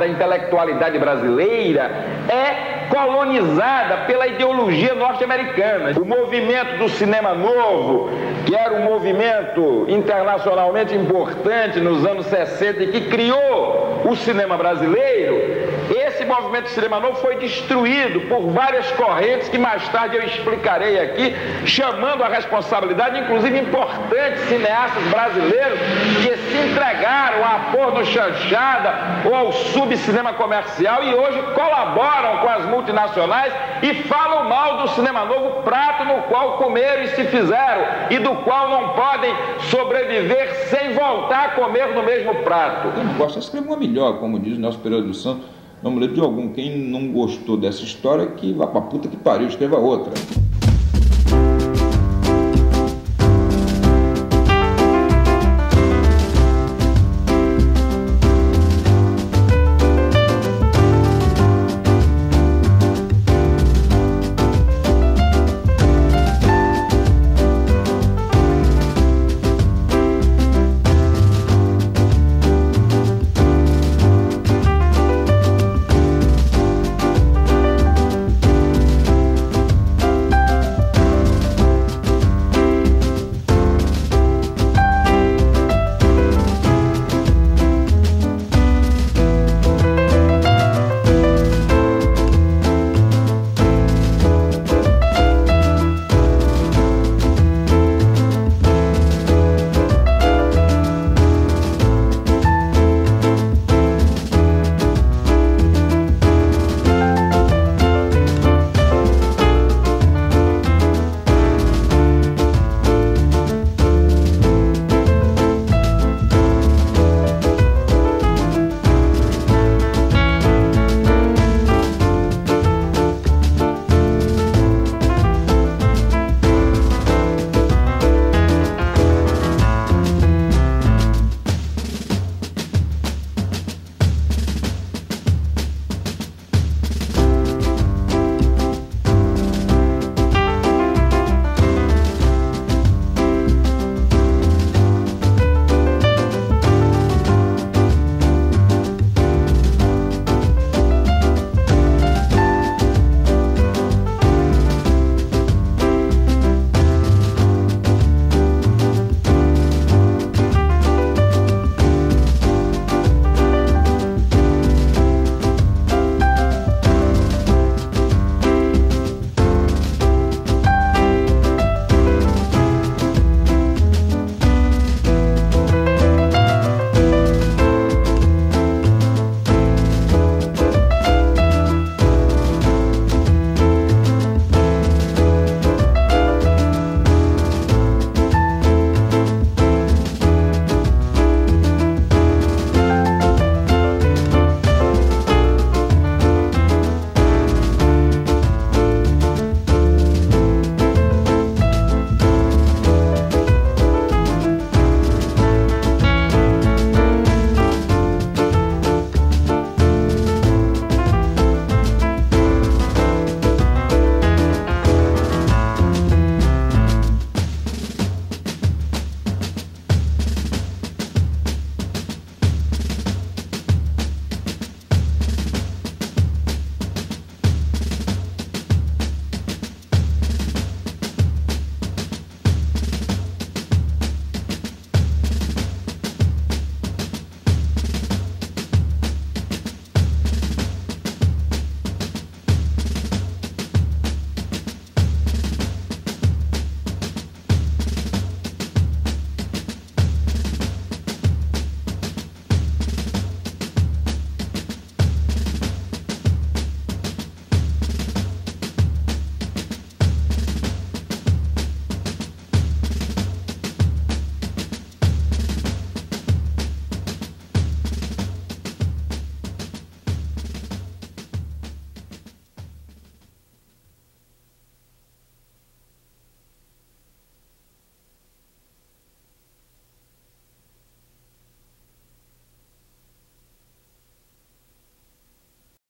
da intelectualidade brasileira é colonizada pela ideologia norte-americana. O movimento do cinema novo, que era um movimento internacionalmente importante nos anos 60 e que criou o cinema brasileiro, esse movimento do cinema novo foi destruído por várias correntes que mais tarde eu explicarei aqui, chamando a responsabilidade, inclusive importantes cineastas brasileiros que se entregaram à pornochanchada ou ao subcinema comercial e hoje colaboram com as multinacionais e falam mal do cinema novo, prato no qual comeram e se fizeram e do qual não podem sobreviver sem voltar a comer no mesmo prato. Quem não gosta, escreva uma melhor, como diz o nosso Pereira dos Santos. Não me lembro de algum. Quem não gostou dessa história, que vá pra puta que pariu, escreva outra.